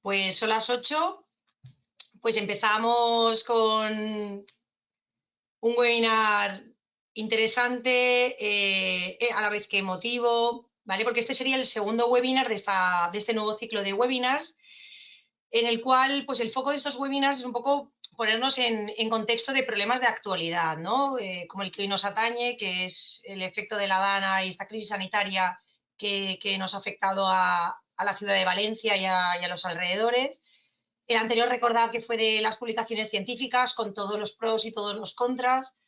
Pues son las 8, pues empezamos con un webinar interesante, a la vez que emotivo, ¿vale? Porque este sería el segundo webinar de este nuevo ciclo de webinars, en el cual pues el foco de estos webinars es un poco ponernos en contexto de problemas de actualidad, ¿no? Como el que hoy nos atañe, que es el efecto de la DANA y esta crisis sanitaria que nos ha afectado a la ciudad de Valencia y a los alrededores. El anterior, recordad que fue de las publicaciones científicas con todos los pros y todos los contras.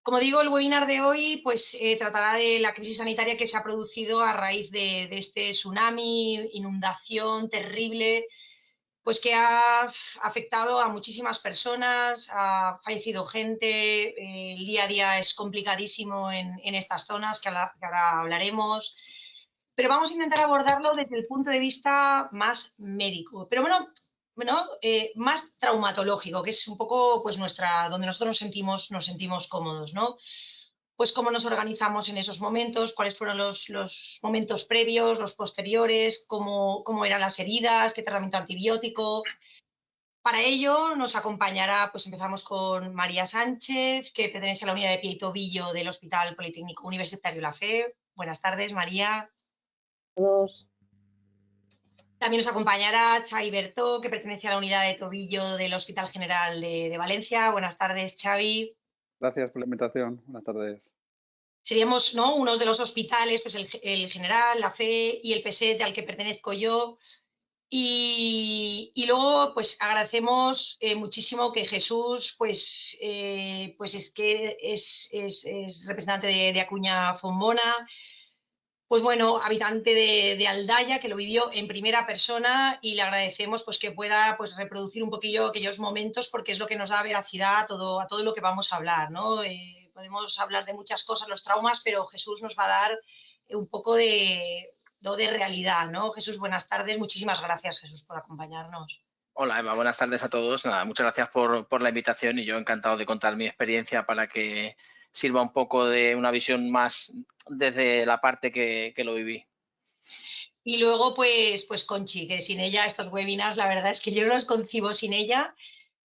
Como digo, el webinar de hoy pues, tratará de la crisis sanitaria que se ha producido a raíz de este tsunami, inundación terrible, pues que ha afectado a muchísimas personas, ha fallecido gente, el día a día es complicadísimo en estas zonas que ahora hablaremos, pero vamos a intentar abordarlo desde el punto de vista más médico, pero bueno, más traumatológico, que es un poco pues donde nosotros nos sentimos cómodos, ¿no? Pues cómo nos organizamos en esos momentos, cuáles fueron los momentos previos, los posteriores, cómo eran las heridas, qué tratamiento antibiótico. Para ello nos acompañará, pues empezamos con María Sánchez, que pertenece a la unidad de pie y tobillo del Hospital Politécnico Universitario La Fe. Buenas tardes, María. Todos. También nos acompañará Xavi Bertó, que pertenece a la unidad de tobillo del Hospital General de Valencia. Buenas tardes, Xavi. Gracias por la invitación. Buenas tardes. Seríamos, ¿no?, uno de los hospitales, pues el General, la Fe y el PSET al que pertenezco yo. Y luego, pues agradecemos muchísimo que Jesús, pues es que es representante de Acuña Fombona, pues bueno, habitante de Aldaya, que lo vivió en primera persona, y le agradecemos pues que pueda pues reproducir un poquillo aquellos momentos, porque es lo que nos da veracidad a todo lo que vamos a hablar, ¿no? Podemos hablar de muchas cosas, los traumas, pero Jesús nos va a dar un poco de realidad, ¿no? Jesús, buenas tardes. Muchísimas gracias, Jesús, por acompañarnos. Hola, Eva. Buenas tardes a todos. Nada, muchas gracias por la invitación y yo encantado de contar mi experiencia para que sirva un poco de una visión más desde la parte que lo viví. Y luego, pues Conchi, que sin ella estos webinars, la verdad es que yo no los concibo sin ella,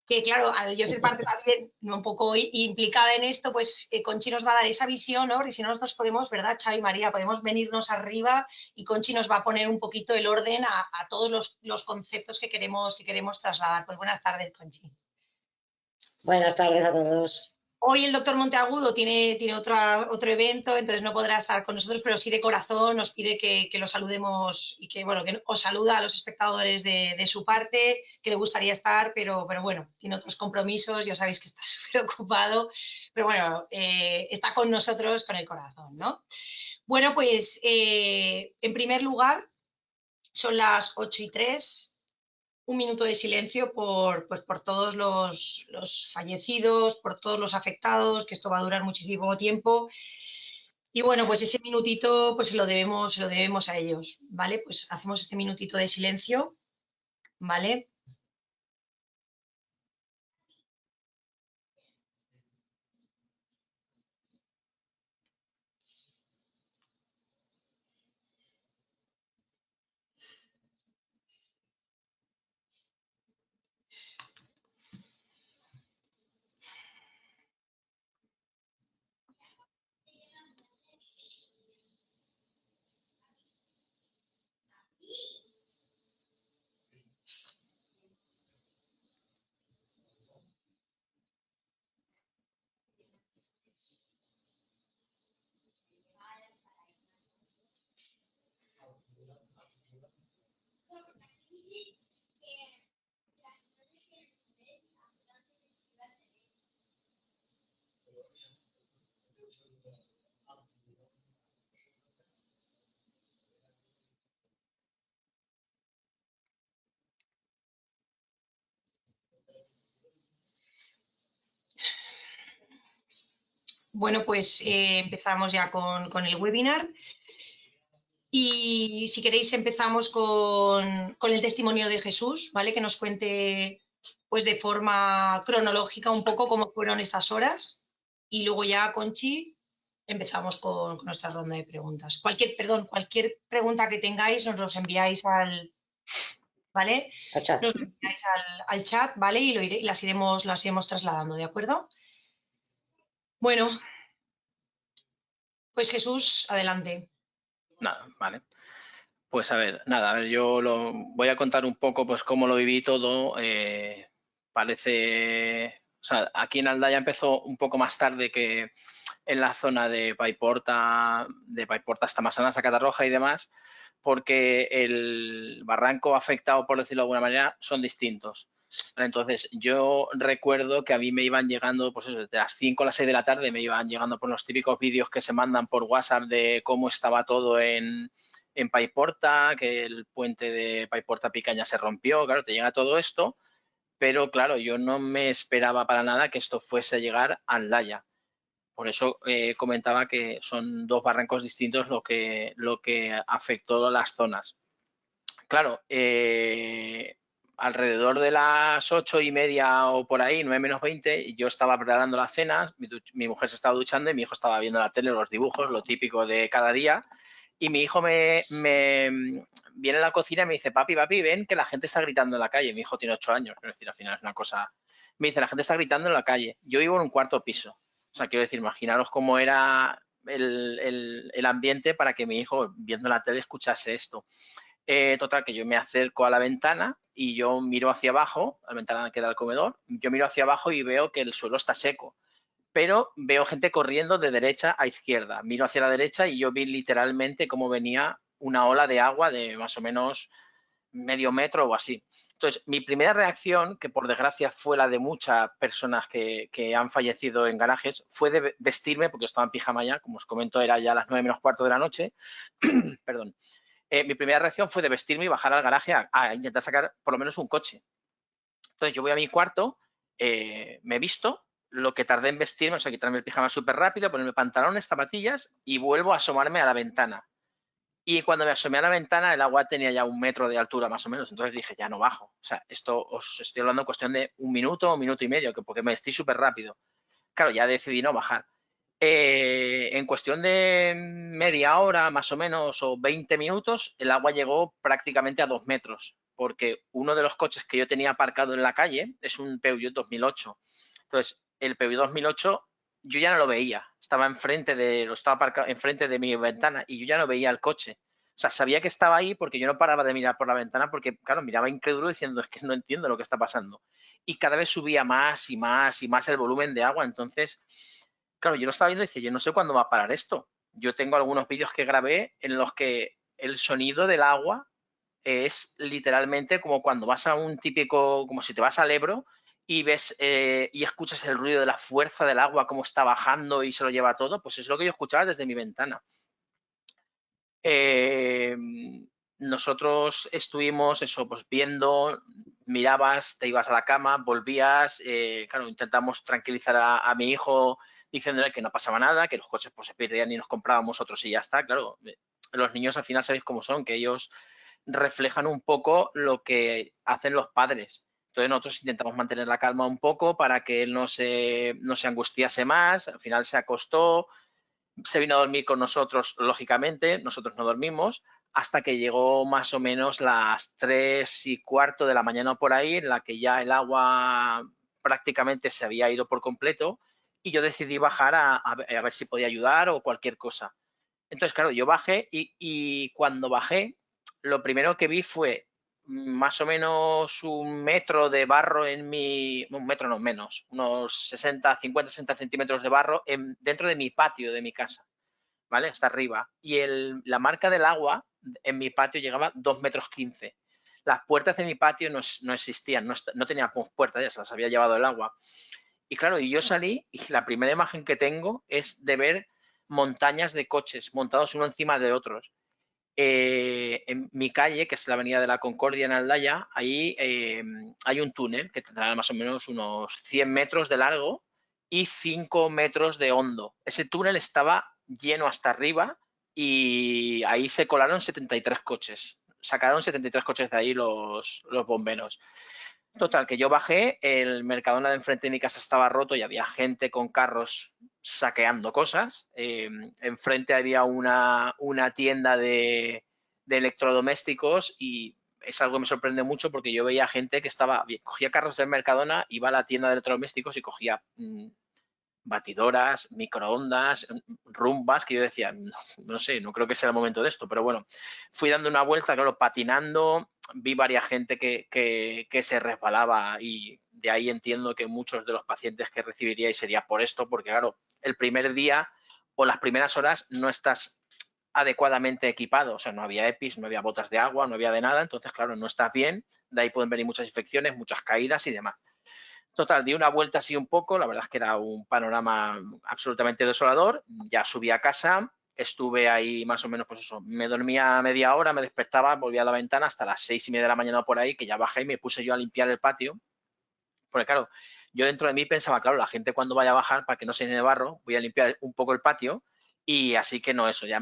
que claro, al yo ser parte también un poco implicada en esto, pues Conchi nos va a dar esa visión, ¿no? Porque si no nosotros podemos, ¿verdad, Xavi y María? Podemos venirnos arriba y Conchi nos va a poner un poquito el orden a todos los conceptos que queremos trasladar. Pues buenas tardes, Conchi. Buenas tardes a todos. Hoy el doctor Monteagudo tiene otro evento, entonces no podrá estar con nosotros, pero sí de corazón nos pide que lo saludemos y que, bueno, que os saluda a los espectadores de su parte, que le gustaría estar, pero bueno, tiene otros compromisos, ya sabéis que está súper ocupado, pero bueno, está con nosotros con el corazón, ¿no? Bueno, pues en primer lugar, son las 8:03. Un minuto de silencio por todos los fallecidos, por todos los afectados, que esto va a durar muchísimo tiempo. Y bueno, pues ese minutito pues se lo debemos a ellos, ¿vale? Pues hacemos este minutito de silencio, ¿vale? Bueno, pues empezamos ya con el webinar. Y si queréis empezamos con el testimonio de Jesús, ¿vale? Que nos cuente pues de forma cronológica un poco cómo fueron estas horas. Y luego ya, Conchi, empezamos con nuestra ronda de preguntas. Cualquier pregunta que tengáis nos los enviáis al ¿vale? Al chat. Nos lo enviáis al chat, ¿vale? Y las iremos trasladando, ¿de acuerdo? Bueno, pues Jesús, adelante. Nada, vale. Pues a ver, nada, a ver, yo lo voy a contar un poco pues cómo lo viví todo. Parece, o sea, aquí en Aldaya empezó un poco más tarde que en la zona de Paiporta hasta Massanas, Catarroja y demás, porque el barranco afectado, por decirlo de alguna manera, son distintos. Entonces, yo recuerdo que a mí me iban llegando, pues eso, desde las 5 a las 6 de la tarde me iban llegando por los típicos vídeos que se mandan por WhatsApp de cómo estaba todo en Paiporta, que el puente de Paiporta Picaña se rompió, claro, te llega todo esto, pero claro, yo no me esperaba para nada que esto fuese a llegar a Aldaya. Por eso comentaba que son dos barrancos distintos lo que afectó a las zonas. Claro, alrededor de las 8:30 o por ahí, 9 menos 20, yo estaba preparando la cena, mi mujer se estaba duchando y mi hijo estaba viendo la tele, los dibujos, lo típico de cada día. Y mi hijo me viene a la cocina y me dice, papi, ven que la gente está gritando en la calle. Mi hijo tiene 8 años, es decir, al final es una cosa... Me dice, la gente está gritando en la calle. Yo vivo en un cuarto piso. O sea, quiero decir, imaginaros cómo era el ambiente para que mi hijo, viendo la tele, escuchase esto. Total, que yo me acerco a la ventana y yo miro hacia abajo, la ventana que da al comedor, yo miro hacia abajo y veo que el suelo está seco, pero veo gente corriendo de derecha a izquierda. Miro hacia la derecha y yo vi literalmente cómo venía una ola de agua de más o menos medio metro o así. Entonces, mi primera reacción, que por desgracia fue la de muchas personas que han fallecido en garajes, fue de vestirme, porque estaba en pijama ya, como os comento, era ya las 9 menos cuarto de la noche, perdón. Mi primera reacción fue de vestirme y bajar al garaje a intentar sacar por lo menos un coche. Entonces yo voy a mi cuarto, me visto, lo que tardé en vestirme, o sea, quitarme el pijama súper rápido, ponerme pantalones, zapatillas y vuelvo a asomarme a la ventana. Y cuando me asomé a la ventana, el agua tenía ya 1 metro de altura más o menos. Entonces dije, ya no bajo. O sea, esto os estoy hablando en cuestión de 1 minuto y medio, porque me vestí súper rápido. Claro, ya decidí no bajar. En cuestión de media hora más o menos o 20 minutos, el agua llegó prácticamente a 2 metros, porque uno de los coches que yo tenía aparcado en la calle es un Peugeot 2008. Entonces, el Peugeot 2008 yo ya no lo veía, estaba estaba aparcado enfrente de mi ventana y yo ya no veía el coche. O sea, sabía que estaba ahí porque yo no paraba de mirar por la ventana porque, claro, miraba incrédulo diciendo, es que no entiendo lo que está pasando. Y cada vez subía más y más y más el volumen de agua, entonces claro, yo lo estaba viendo y decía, yo no sé cuándo va a parar esto. Yo tengo algunos vídeos que grabé en los que el sonido del agua es literalmente como cuando vas a un típico, como si te vas al Ebro y ves y escuchas el ruido de la fuerza del agua, cómo está bajando y se lo lleva todo, pues es lo que yo escuchaba desde mi ventana. Eh, Nosotros estuvimos eso, pues viendo, mirabas, te ibas a la cama, volvías, claro, intentamos tranquilizar a mi hijo diciéndole que no pasaba nada, que los coches pues se perdían y nos comprábamos otros y ya está, claro. Los niños al final sabéis cómo son, que ellos reflejan un poco lo que hacen los padres. Entonces nosotros intentamos mantener la calma un poco para que él no se angustiase más, al final se acostó, se vino a dormir con nosotros, lógicamente, nosotros no dormimos, hasta que llegó más o menos las 3:15 de la mañana por ahí, en la que ya el agua prácticamente se había ido por completo y yo decidí bajar a ver si podía ayudar o cualquier cosa. Entonces, claro, yo bajé y cuando bajé, lo primero que vi fue más o menos 1 metro de barro un metro no menos, unos 50, 60 centímetros de barro dentro de mi patio de mi casa, ¿vale? Hasta arriba. Y la marca del agua en mi patio llegaba 2,15 metros. Las puertas de mi patio no existían, no tenía puertas, ya se las había llevado el agua. Y claro, y yo salí y la primera imagen que tengo es de ver montañas de coches montados uno encima de otros. En mi calle, que es la Avenida de la Concordia en Aldaya, ahí hay un túnel que tendrá más o menos unos 100 metros de largo y 5 metros de hondo. Ese túnel estaba lleno hasta arriba y ahí se colaron 73 coches. Sacaron 73 coches de ahí los bomberos. Total, que yo bajé, el Mercadona de enfrente de mi casa estaba roto y había gente con carros saqueando cosas. Enfrente había una tienda de electrodomésticos y es algo que me sorprende mucho porque yo veía gente que cogía carros del Mercadona, iba a la tienda de electrodomésticos y cogía batidoras, microondas, rumbas, que yo decía, no sé, no creo que sea el momento de esto, pero bueno, fui dando una vuelta, claro, patinando, vi varias gente que se resbalaba y de ahí entiendo que muchos de los pacientes que recibiríais sería por esto, porque claro, el primer día o las primeras horas no estás adecuadamente equipado, o sea, no había EPIs, no había botas de agua, no había de nada, entonces, claro, no estás bien, de ahí pueden venir muchas infecciones, muchas caídas y demás. Total, di una vuelta así un poco, la verdad es que era un panorama absolutamente desolador, ya subí a casa, estuve ahí más o menos, pues eso, me dormía media hora, me despertaba, volvía a la ventana hasta las 6:30 de la mañana o por ahí, que ya bajé y me puse yo a limpiar el patio, porque claro, yo dentro de mí pensaba, claro, la gente cuando vaya a bajar, para que no se llene de barro, voy a limpiar un poco el patio y así que no eso, ya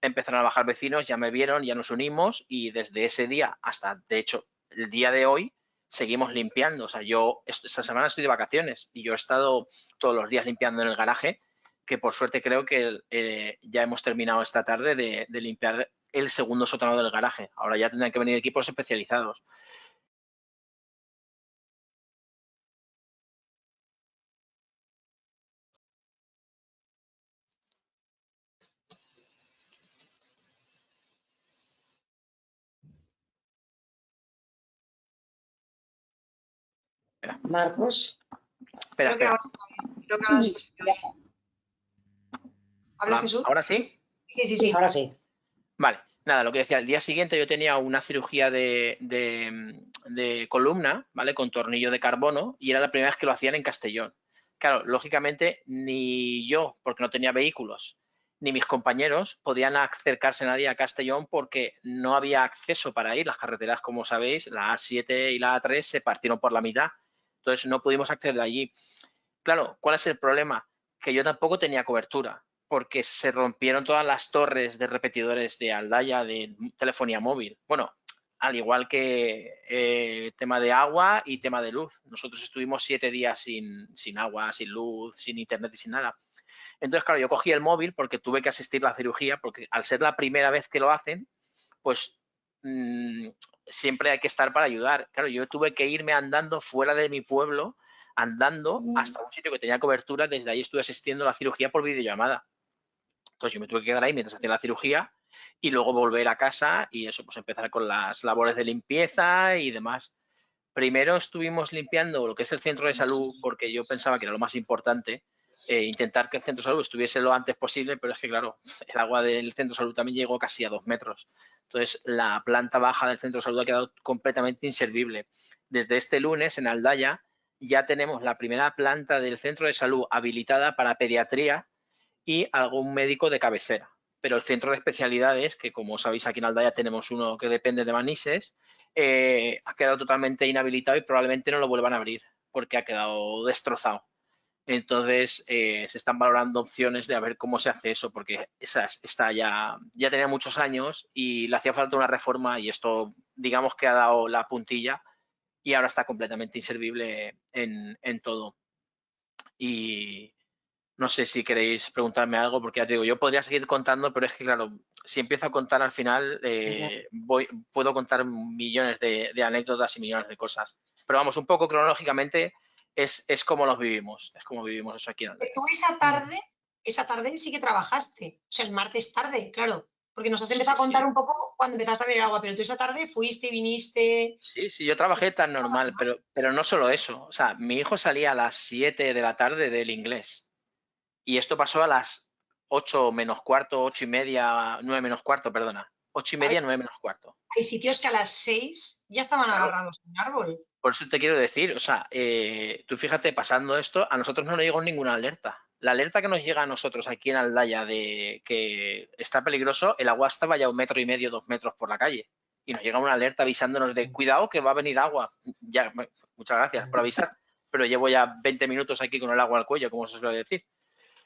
empezaron a bajar vecinos, ya me vieron, ya nos unimos y desde ese día hasta, de hecho, el día de hoy, seguimos limpiando. O sea, yo esta semana estoy de vacaciones y yo he estado todos los días limpiando en el garaje, que por suerte creo que ya hemos terminado esta tarde de limpiar el segundo sótano del garaje. Ahora ya tendrán que venir equipos especializados. Marcos. Espera, Creo que espera. ahora está bien. Creo que ahora está bien. ¿Habla Hola, Jesús? ¿ahora sí? Sí, sí, Sí, sí. ahora sí. Vale, nada, lo que decía, el día siguiente yo tenía una cirugía de columna, ¿vale? Con tornillo de carbono y era la primera vez que lo hacían en Castellón. Claro, lógicamente ni yo, porque no tenía vehículos, ni mis compañeros podían acercarse nadie a Castellón porque no había acceso para ir. Las carreteras, como sabéis, la A7 y la A3 se partieron por la mitad. Entonces no pudimos acceder allí. Claro, ¿cuál es el problema? Que yo tampoco tenía cobertura, porque se rompieron todas las torres de repetidores de Aldaya de telefonía móvil. Bueno, al igual que tema de agua y tema de luz. Nosotros estuvimos 7 días sin agua, sin luz, sin internet y sin nada. Entonces, claro, yo cogí el móvil porque tuve que asistir a la cirugía, porque al ser la primera vez que lo hacen, pues siempre hay que estar para ayudar. Claro, yo tuve que irme andando fuera de mi pueblo, andando hasta un sitio que tenía cobertura, desde ahí estuve asistiendo a la cirugía por videollamada. Entonces yo me tuve que quedar ahí mientras hacía la cirugía y luego volver a casa y eso, pues empezar con las labores de limpieza y demás. Primero estuvimos limpiando lo que es el centro de salud porque yo pensaba que era lo más importante, intentar que el centro de salud estuviese lo antes posible, pero es que claro, el agua del centro de salud también llegó casi a 2 metros. Entonces la planta baja del centro de salud ha quedado completamente inservible. Desde este lunes en Aldaya ya tenemos la primera planta del centro de salud habilitada para pediatría y algún médico de cabecera. Pero el centro de especialidades, que como sabéis aquí en Aldaya tenemos uno que depende de Manises, ha quedado totalmente inhabilitado y probablemente no lo vuelvan a abrir porque ha quedado destrozado. Entonces se están valorando opciones de a ver cómo se hace eso, porque está ya tenía muchos años y le hacía falta una reforma y esto digamos que ha dado la puntilla y ahora está completamente inservible en todo. Y, no sé si queréis preguntarme algo, porque ya te digo, yo podría seguir contando, pero es que, claro, si empiezo a contar al final, puedo contar millones de anécdotas y millones de cosas. Pero vamos, un poco cronológicamente es como los vivimos, es como vivimos eso aquí en Aldaya. Tú esa tarde sí que trabajaste. O sea, el martes tarde, claro. Porque nos has Sí, empezado a contar sí. un poco cuando empezaste a ver el agua, pero tú esa tarde fuiste, viniste. Sí, sí, yo trabajé tan normal, pero no solo eso. O sea, mi hijo salía a las 7 de la tarde del inglés. Y esto pasó a las 8 menos cuarto, 8:30, 9 menos cuarto, perdona. 8:30, 9 menos cuarto. Hay sitios que a las 6 ya estaban Claro, agarrados a un árbol. por eso te quiero decir, o sea, tú fíjate, pasando esto, a nosotros no nos llegó ninguna alerta. La alerta que nos llega a nosotros aquí en Aldaya de que está peligroso, el agua estaba ya 1,5 metros, 2 metros por la calle. Y nos llega una alerta avisándonos de cuidado que va a venir agua. Ya, muchas gracias por avisar, pero llevo ya 20 minutos aquí con el agua al cuello, como se suele decir.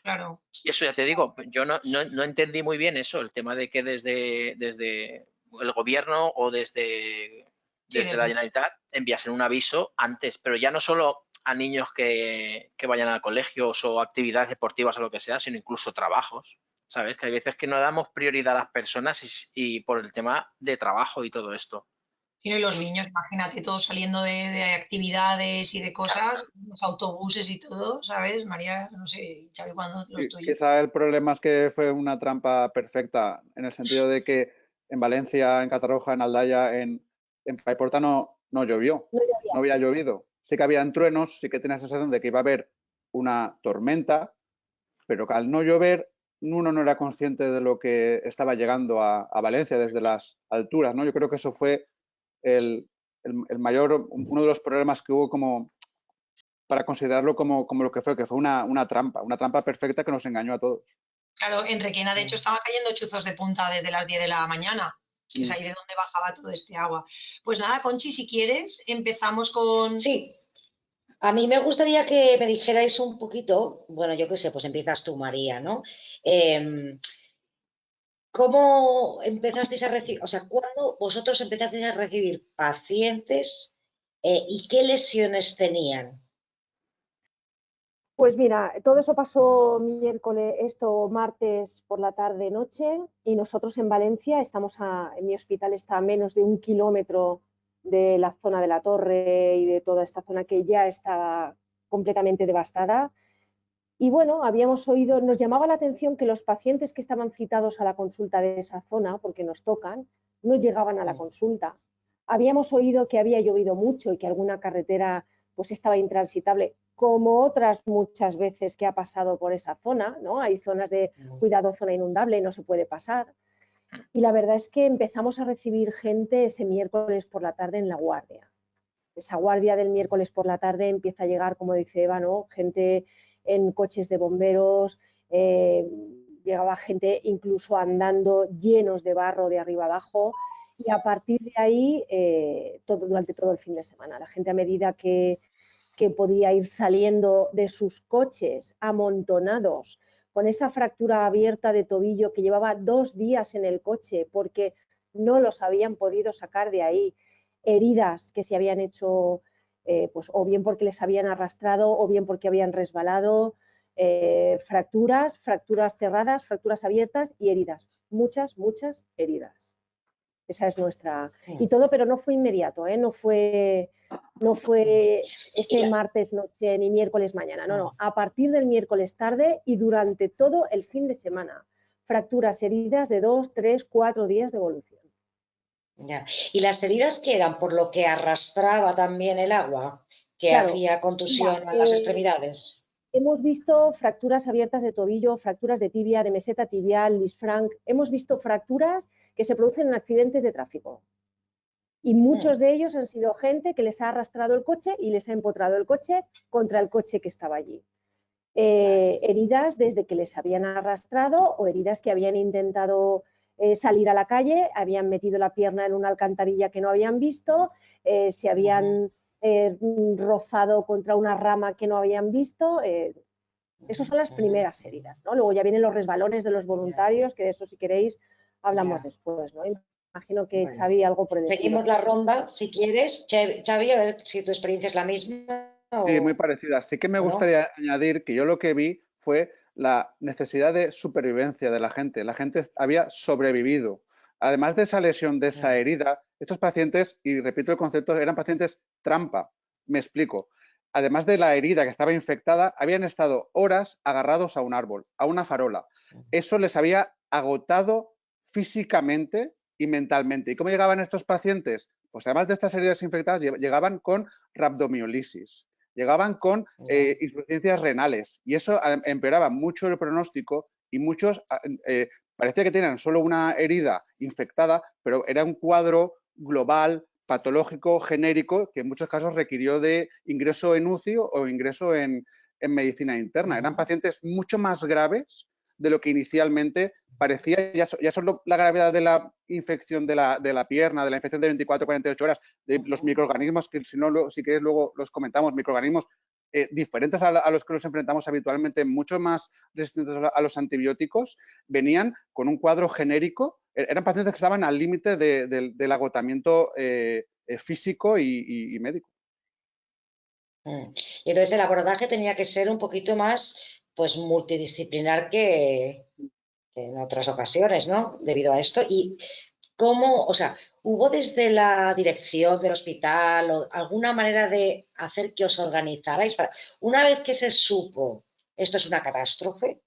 Claro. Y eso ya te digo, yo no entendí muy bien eso, el tema de que desde el gobierno o desde Sí, la Generalitat enviasen un aviso antes, pero ya no solo a niños que vayan a colegios o actividades deportivas o lo que sea, sino incluso trabajos, ¿sabes? Que hay veces que no damos prioridad a las personas y por el tema de trabajo y todo esto. Y no, y los niños, imagínate, todos saliendo de actividades y de cosas, los autobuses y todo, ¿sabes? María, no sé, Xavi, cuando los tuyos. Quizá el problema es que fue una trampa perfecta, en el sentido de que en Valencia, en Catarroja, en Aldaya, en Paiporta no llovió, No llovía. no había llovido. Sí que habían truenos, sí que tenía la sensación de que iba a haber una tormenta, pero al no llover, uno no era consciente de lo que estaba llegando a Valencia desde las alturas, ¿no? Yo creo que eso fue el mayor, uno de los problemas que hubo como para considerarlo como lo que fue una trampa perfecta que nos engañó a todos. Claro, en Requena, de hecho, estaban cayendo chuzos de punta desde las 10 de la mañana, que es ahí de donde bajaba todo este agua. Pues nada, Conchi, si quieres, empezamos con... Sí, a mí me gustaría que me dijerais un poquito, bueno, yo qué sé, pues empiezas tú, María, ¿no? ¿Cómo empezasteis a recibir, o sea, cuándo vosotros empezasteis a recibir pacientes y qué lesiones tenían? Pues mira, todo eso pasó miércoles, esto martes por la tarde noche, y nosotros en Valencia en mi hospital está a menos de 1 kilómetro de la zona de la Torre y de toda esta zona que ya está completamente devastada. Y bueno, habíamos oído, nos llamaba la atención que los pacientes que estaban citados a la consulta de esa zona, porque nos tocan, no llegaban a la consulta. Habíamos oído que había llovido mucho y que alguna carretera pues estaba intransitable, como otras muchas veces que ha pasado por esa zona, ¿no? Hay zonas de cuidado, zona inundable, y no se puede pasar. Y la verdad es que empezamos a recibir gente ese miércoles por la tarde en la guardia. Esa guardia del miércoles por la tarde empieza a llegar, como dice Eva, ¿no? Gente en coches de bomberos, llegaba gente incluso andando llenos de barro de arriba abajo, y a partir de ahí, durante todo el fin de semana, la gente a medida que podía ir saliendo de sus coches amontonados, con esa fractura abierta de tobillo que llevaba 2 días en el coche porque no los habían podido sacar de ahí, heridas que se habían hecho, pues, o bien porque les habían arrastrado o bien porque habían resbalado, fracturas cerradas, fracturas abiertas y heridas, muchas heridas. Esa es nuestra... Y todo, pero no fue inmediato, ¿eh? No fue ese martes noche ni miércoles mañana, no. A partir del miércoles tarde y durante todo el fin de semana. Fracturas, heridas de 2, 3, 4 días de evolución. Ya. ¿Y las heridas qué eran? ¿Por lo que arrastraba también el agua, que Claro, hacía contusión a las extremidades? Hemos visto fracturas abiertas de tobillo, fracturas de tibia, de meseta tibial, Lisfranc. Hemos visto fracturas que se producen en accidentes de tráfico. Y muchos de ellos han sido gente que les ha arrastrado el coche y les ha empotrado el coche contra el coche que estaba allí. Heridas desde que les habían arrastrado o heridas que habían intentado salir a la calle, habían metido la pierna en una alcantarilla que no habían visto, se habían rozado contra una rama que no habían visto. Esas son las primeras heridas, ¿no? Luego ya vienen los resbalones de los voluntarios, que de eso, si queréis, hablamos después, ¿no? Imagino que, bueno, Xavi, algo por el Seguimos estilo. la ronda, si quieres. Xavi, a ver si tu experiencia es la misma. Sí, muy parecida. Sí que me gustaría añadir que yo lo que vi fue la necesidad de supervivencia de la gente. La gente había sobrevivido. Además de esa lesión, de esa herida, estos pacientes, y repito el concepto, eran pacientes trampa. Me explico. Además de la herida que estaba infectada, habían estado horas agarrados a un árbol, a una farola. Eso les había agotado físicamente y mentalmente. ¿Y cómo llegaban estos pacientes? Pues además de estas heridas infectadas, llegaban con rhabdomiolisis, llegaban con insuficiencias renales, y eso empeoraba mucho el pronóstico, y muchos parecía que tenían solo una herida infectada, pero era un cuadro global, patológico, genérico, que en muchos casos requirió de ingreso en UCI o ingreso en medicina interna. Eran pacientes mucho más graves de lo que inicialmente parecía. Ya solo la gravedad de la infección de la pierna, de la infección de 24 48 horas, de los microorganismos, que si queréis luego los comentamos, microorganismos diferentes a los que nos enfrentamos habitualmente, mucho más resistentes a los antibióticos, venían con un cuadro genérico. Eran pacientes que estaban al límite del agotamiento físico y médico. Y entonces el abordaje tenía que ser un poquito más, pues, multidisciplinar que en otras ocasiones, ¿no? Debido a esto. Y cómo, o sea, ¿Hubo desde la dirección del hospital o alguna manera de hacer que os organizarais? Una vez que se supo esto es una catástrofe,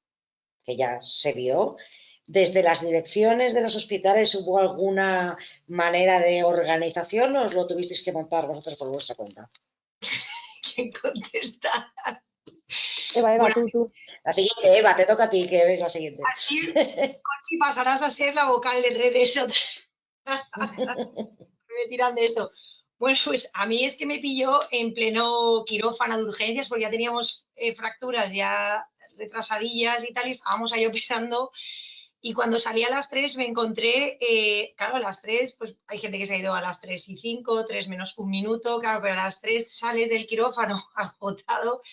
que ya se vio, ¿desde las direcciones de los hospitales hubo alguna manera de organización o os lo tuvisteis que montar vosotros por vuestra cuenta? ¿Quién contesta? Eva, Bueno, tú. La siguiente, Eva, te toca a ti, que eres la siguiente. Así, Conchi, pasarás a ser la vocal de redes. Me tiran de esto. Bueno, pues a mí es que me pilló en pleno quirófano de urgencias porque ya teníamos fracturas ya retrasadillas y tal, y estábamos ahí operando. Y cuando salí a las 3 me encontré, claro, a las 3, pues hay gente que se ha ido a las 3:05, 3 menos un minuto, claro, pero a las 3 sales del quirófano agotado,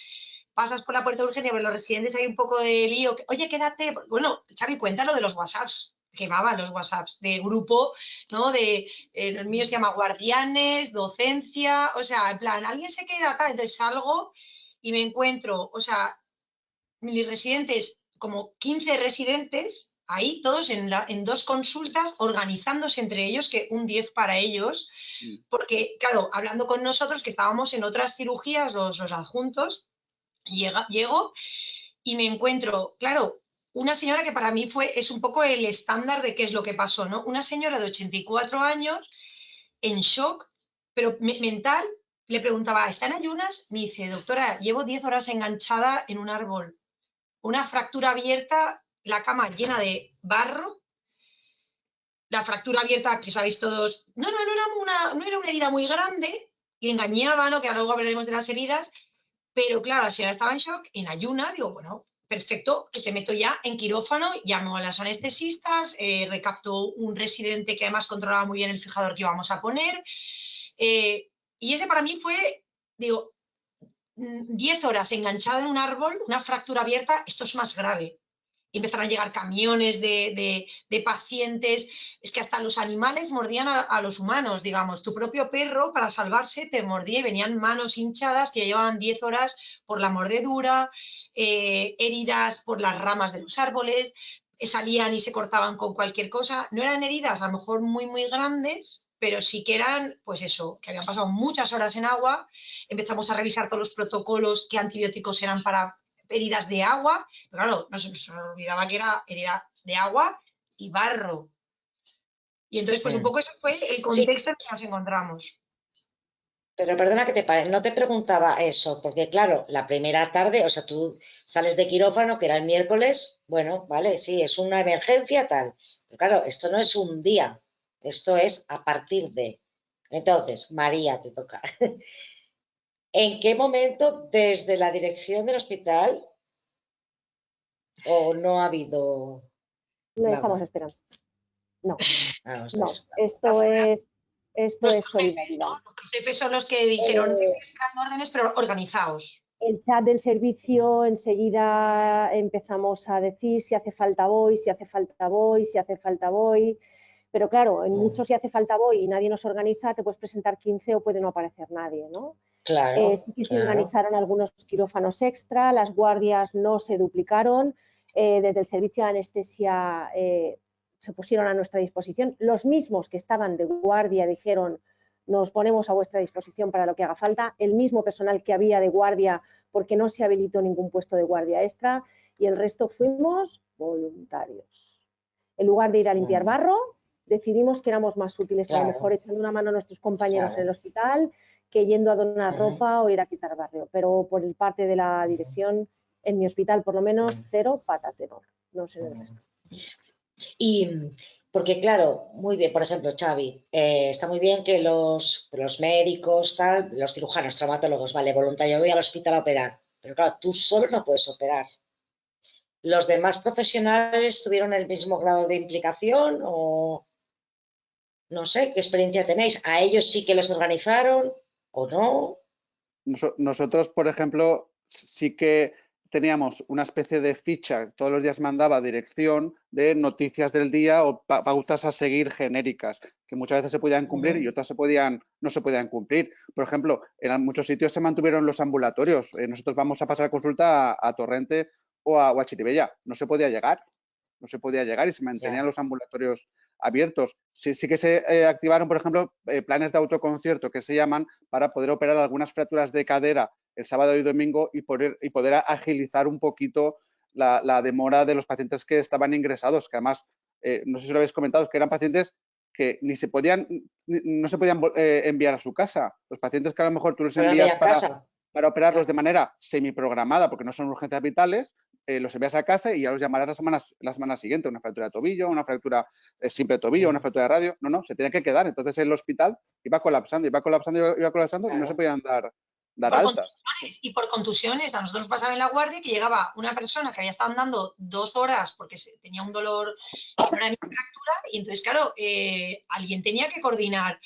pasas por la puerta de urgencia, pero los residentes hay un poco de lío. Oye, quédate. Bueno, Xavi, cuéntalo de los WhatsApps. Quemaban los WhatsApps de grupo, ¿no? El mío se llama guardianes, docencia, o sea, en plan, alguien se queda tal, entonces salgo y me encuentro, o sea, mis residentes, como 15 residentes, ahí todos en 2 consultas, organizándose entre ellos, que un 10 para ellos, porque, claro, hablando con nosotros, que estábamos en otras cirugías, los adjuntos, llego y me encuentro, claro, una señora que para mí es un poco el estándar de qué es lo que pasó, ¿no? Una señora de 84 años en shock, pero mental, le preguntaba, ¿está en ayunas? Me dice, doctora, llevo 10 horas enganchada en un árbol, una fractura abierta, la cama llena de barro, la fractura abierta que sabéis todos, no era una herida muy grande, y engañaba, ¿no? Que ahora luego hablaremos de las heridas, pero claro, la señora estaba en shock, en ayunas, digo, bueno, perfecto, que te meto ya en quirófano, llamo a las anestesistas, recapto un residente que además controlaba muy bien el fijador que íbamos a poner, y ese para mí fue, digo, 10 horas enganchada en un árbol, una fractura abierta, esto es más grave. Y empezaron a llegar camiones de pacientes, es que hasta los animales mordían a los humanos, digamos, tu propio perro para salvarse te mordía y venían manos hinchadas que llevaban 10 horas por la mordedura, heridas por las ramas de los árboles, salían y se cortaban con cualquier cosa, no eran heridas a lo mejor muy grandes, pero sí que eran, pues eso, que habían pasado muchas horas en agua, empezamos a revisar todos los protocolos, qué antibióticos eran para heridas de agua, pero claro, no se nos olvidaba que era herida de agua y barro. Y entonces, pues un poco eso fue el Sí, contexto en el que nos encontramos. pero perdona que no te preguntaba eso, porque claro, la primera tarde, o sea, tú sales de quirófano, que era el miércoles, bueno, vale, sí, es una emergencia tal, pero claro, esto no es un día, esto es a partir de. Entonces, María, te toca. ¿En qué momento desde la dirección del hospital o no ha habido No estamos nada? esperando. No, Ah, no. Casualidad. Esto es Nuestros jefes, solidaridad. ¿no? Nuestros jefes son los que dijeron, estoy esperando órdenes, pero organizaos. El chat del servicio enseguida empezamos a decir si hace falta voy, si hace falta voy, si hace falta voy. Pero claro, en muchos si hace falta voy y nadie nos organiza, te puedes presentar 15 o puede no aparecer nadie, ¿no? Claro, Sí que se claro. organizaron algunos quirófanos extra, las guardias no se duplicaron, desde el servicio de anestesia se pusieron a nuestra disposición. Los mismos que estaban de guardia dijeron, nos ponemos a vuestra disposición para lo que haga falta. El mismo personal que había de guardia, porque no se habilitó ningún puesto de guardia extra, y el resto fuimos voluntarios. En lugar de ir a limpiar barro, decidimos que éramos más útiles, a lo mejor echando una mano a nuestros compañeros en el hospital, que yendo a donar ropa o ir a quitar barrio. Pero por el parte de la dirección, en mi hospital por lo menos, cero patatero, no sé del resto. Y porque claro, muy bien, por ejemplo, Xavi, está muy bien que los médicos, tal, los cirujanos, traumatólogos, vale, voluntario, voy al hospital a operar, pero claro, tú solo no puedes operar. ¿Los demás profesionales tuvieron el mismo grado de implicación o no sé qué experiencia tenéis? ¿A ellos sí que los organizaron o no? Nosotros, por ejemplo, sí que teníamos una especie de ficha, todos los días mandaba dirección de noticias del día o pautas a seguir genéricas, que muchas veces se podían cumplir y otras no se podían cumplir. Por ejemplo, en muchos sitios se mantuvieron los ambulatorios. Nosotros vamos a pasar consulta a Torrente o a Chiribella. No se podía llegar. no se podía llegar y se mantenían los ambulatorios abiertos. Sí que se activaron, por ejemplo, planes de autoconcierto que se llaman para poder operar algunas fracturas de cadera el sábado y domingo y poder agilizar un poquito la demora de los pacientes que estaban ingresados, que además, no sé si lo habéis comentado, que eran pacientes que no se podían enviar a su casa. Los pacientes que a lo mejor tú los envías para operarlos de manera semiprogramada, porque no son urgencias vitales, los envías a casa y ya los llamarás la semana siguiente, una fractura de tobillo, una fractura simple de tobillo, una fractura de radio. No, se tenían que quedar. Entonces el hospital iba colapsando y no se podían dar altas. Y por contusiones, a nosotros nos pasaba en la guardia que llegaba una persona que había estado andando 2 horas porque tenía un dolor que no era ni fractura y entonces, claro, alguien tenía que coordinar,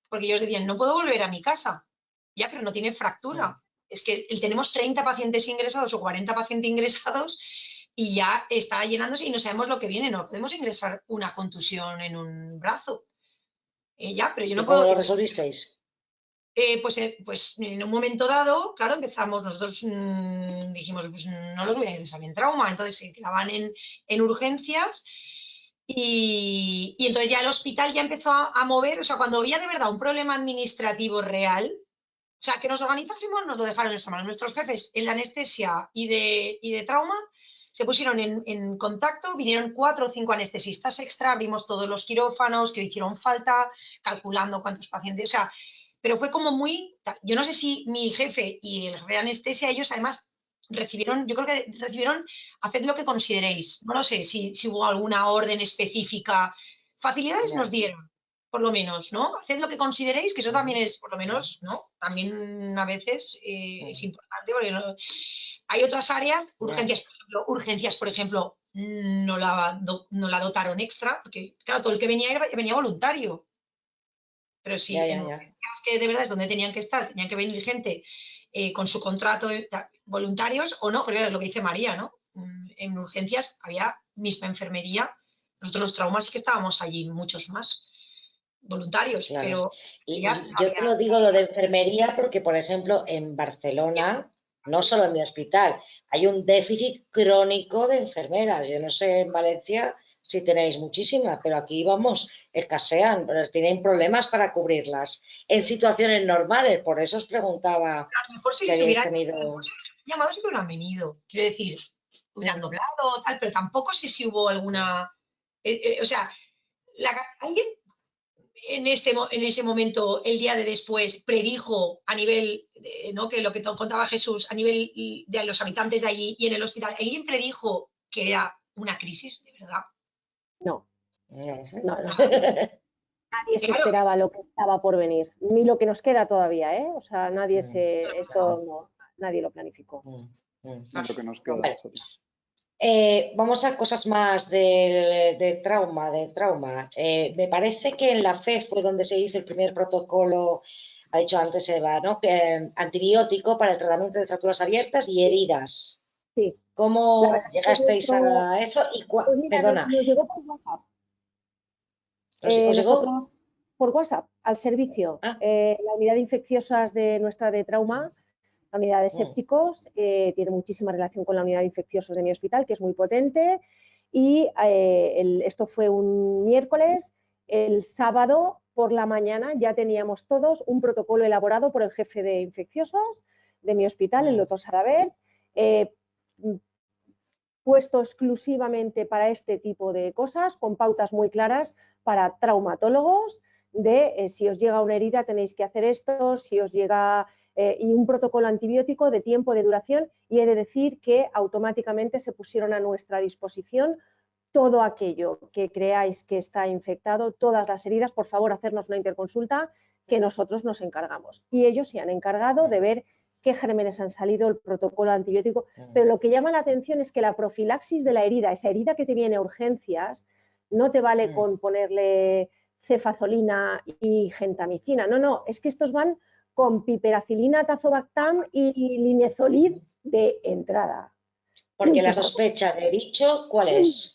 porque ellos decían, no puedo volver a mi casa, ya, pero no tiene fractura. Es que tenemos 30 pacientes ingresados o 40 pacientes ingresados y ya está llenándose y no sabemos lo que viene, no podemos ingresar una contusión en un brazo. Ya, pero yo no puedo... ¿Cómo lo resolvisteis? Pues en un momento dado, claro, empezamos, nosotros dijimos, pues no los voy a ingresar en trauma, entonces se quedaban en urgencias y entonces ya el hospital ya empezó a mover, o sea, cuando había de verdad un problema administrativo real, o sea, que nos organizásemos, nos lo dejaron en nuestras manos. Nuestros jefes en la anestesia y de trauma se pusieron en contacto, vinieron 4 o 5 anestesistas extra, abrimos todos los quirófanos que hicieron falta, calculando cuántos pacientes, o sea, pero fue como muy, yo no sé si mi jefe y el jefe de anestesia, ellos además recibieron, yo creo que recibieron, haced lo que consideréis, no lo sé si hubo alguna orden específica, facilidades nos dieron, por lo menos, ¿no? Haced lo que consideréis, que eso también es, por lo menos, ¿no? También a veces es importante, porque hay otras áreas, urgencias, por ejemplo, no la dotaron extra, porque claro, todo el que venía voluntario. Pero sí, en urgencias que de verdad es donde tenían que estar, tenían que venir gente con su contrato, voluntarios o no, porque es lo que dice María, ¿no? En urgencias había misma enfermería, nosotros los traumas sí que estábamos allí, muchos más voluntarios, pero... Y yo te lo digo lo de enfermería porque, por ejemplo, en Barcelona, no solo en mi hospital, hay un déficit crónico de enfermeras. Yo no sé en Valencia si tenéis muchísimas, pero aquí, vamos, escasean, tienen problemas para cubrirlas en situaciones normales. Por eso os preguntaba a lo mejor si habéis tenido... llamados si hubieran venido, quiero decir, hubieran doblado, tal, pero tampoco sé si hubo alguna... o sea, alguien en ese momento, el día de después, predijo a nivel, ¿no? Que lo que contaba Jesús, a nivel de los habitantes de allí y en el hospital, ¿alguien predijo que era una crisis, de verdad? No. No. Nadie se esperaba lo que estaba por venir, ni lo que nos queda todavía, ¿eh? O sea, nadie lo planificó. Lo que nos queda. Bueno. Vamos a cosas más de trauma. Me parece que en la FE fue donde se hizo el primer protocolo, ha dicho antes Eva, ¿no? Antibiótico para el tratamiento de fracturas abiertas y heridas. Sí. ¿Cómo llegasteis a eso? Pues mira, perdona. Nos llegó por WhatsApp. ¿Os llegó? Nosotros, por WhatsApp, al servicio. La unidad de infecciosas de nuestra de trauma, la unidad de sépticos, tiene muchísima relación con la unidad de infecciosos de mi hospital, que es muy potente. Y esto fue un miércoles. El sábado por la mañana ya teníamos todos un protocolo elaborado por el jefe de infecciosos de mi hospital, el doctor Sarabert, puesto exclusivamente para este tipo de cosas, con pautas muy claras para traumatólogos de si os llega una herida tenéis que hacer esto, si os llega... y un protocolo antibiótico de tiempo de duración, y he de decir que automáticamente se pusieron a nuestra disposición todo aquello que creáis que está infectado, todas las heridas, por favor, hacernos una interconsulta que nosotros nos encargamos. Y ellos se han encargado de ver qué gérmenes han salido, el protocolo antibiótico, pero lo que llama la atención es que la profilaxis de la herida, esa herida que te viene a urgencias, no te vale con ponerle cefazolina y gentamicina, no, es que estos van con piperacilina, tazobactam y linezolid de entrada. Porque la sospecha de bicho, ¿cuál es?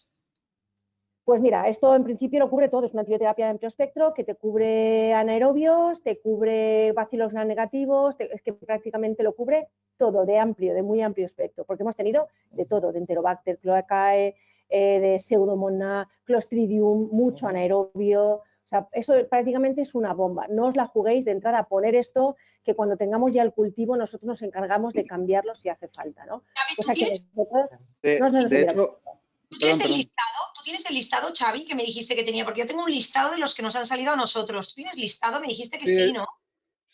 Pues mira, esto en principio lo cubre todo, es una antibioterapia de amplio espectro que te cubre anaerobios, te cubre bacilos gram negativos, es que prácticamente lo cubre todo de muy amplio espectro, porque hemos tenido de todo, de Enterobacter, Cloacae, de Pseudomonas, Clostridium, mucho anaerobio. O sea, eso prácticamente es una bomba. No os la juguéis de entrada a poner esto, que cuando tengamos ya el cultivo nosotros nos encargamos de cambiarlo si hace falta, ¿no? Cosa que nosotros no nos de hecho, ¿Tú tienes el listado? ¿Tú tienes el listado, Xavi, que me dijiste que tenía? Porque yo tengo un listado de los que nos han salido a nosotros. ¿Tú tienes listado? Me dijiste que sí, ¿no?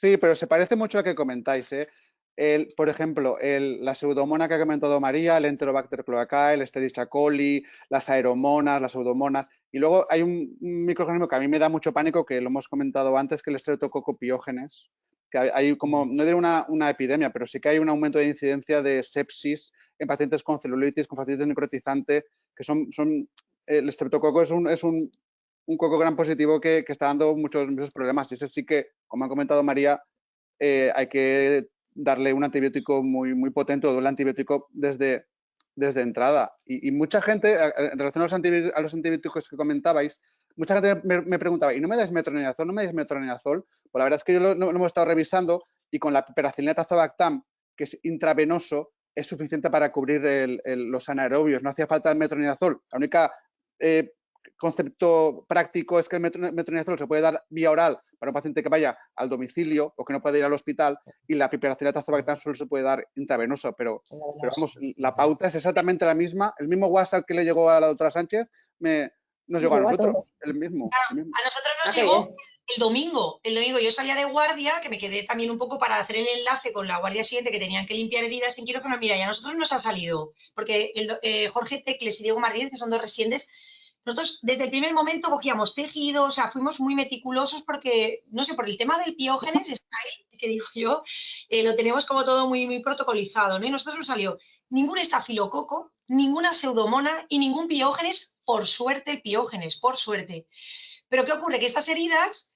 Sí, pero se parece mucho a lo que comentáis, ¿eh? Por ejemplo, la pseudomona que ha comentado María, el Enterobacter cloacae, el Escherichia coli, las aeromonas, las pseudomonas. Y luego hay un microorganismo que a mí me da mucho pánico, que lo hemos comentado antes, que es el Streptococcus pyogenes, que hay como, no diré una epidemia, pero sí que hay un aumento de incidencia de sepsis en pacientes con celulitis, con fascitis necrotizante, que el estreptococo es un coco gran positivo que está dando muchos problemas. Y ese sí que, como ha comentado María, hay que darle un antibiótico muy potente, o un antibiótico desde entrada. Y mucha gente, en relación a los antibióticos que comentabais, mucha gente me preguntaba, ¿y no me dais metronidazol? ¿No me dais metronidazol? Pues la verdad es que yo lo hemos estado revisando, y con la piperacilina tazobactam, que es intravenoso, es suficiente para cubrir los anaerobios. No hacía falta el metronidazol. La única concepto práctico es que el metronidazol se puede dar vía oral para un paciente que vaya al domicilio o que no puede ir al hospital, y la piperacilina tazobactam solo se puede dar intravenoso, pero vamos, la pauta es exactamente la misma. El mismo WhatsApp que le llegó a la doctora Sánchez nos llegó a nosotros, el mismo. A nosotros nos llegó el domingo. Yo salía de guardia, que me quedé también un poco para hacer el enlace con la guardia siguiente, que tenían que limpiar heridas en quirófano. Mira, y a nosotros nos ha salido, porque Jorge Tecles y Diego Martínez, que son dos residentes, nosotros desde el primer momento cogíamos tejido, o sea, fuimos muy meticulosos porque, no sé, por el tema del Piógenes style, que digo yo, lo tenemos como todo muy protocolizado, ¿no? Y nosotros nos salió ningún estafilococo, ninguna pseudomona y ningún Piógenes, por suerte el Piógenes, por suerte. Pero ¿qué ocurre? Que estas heridas,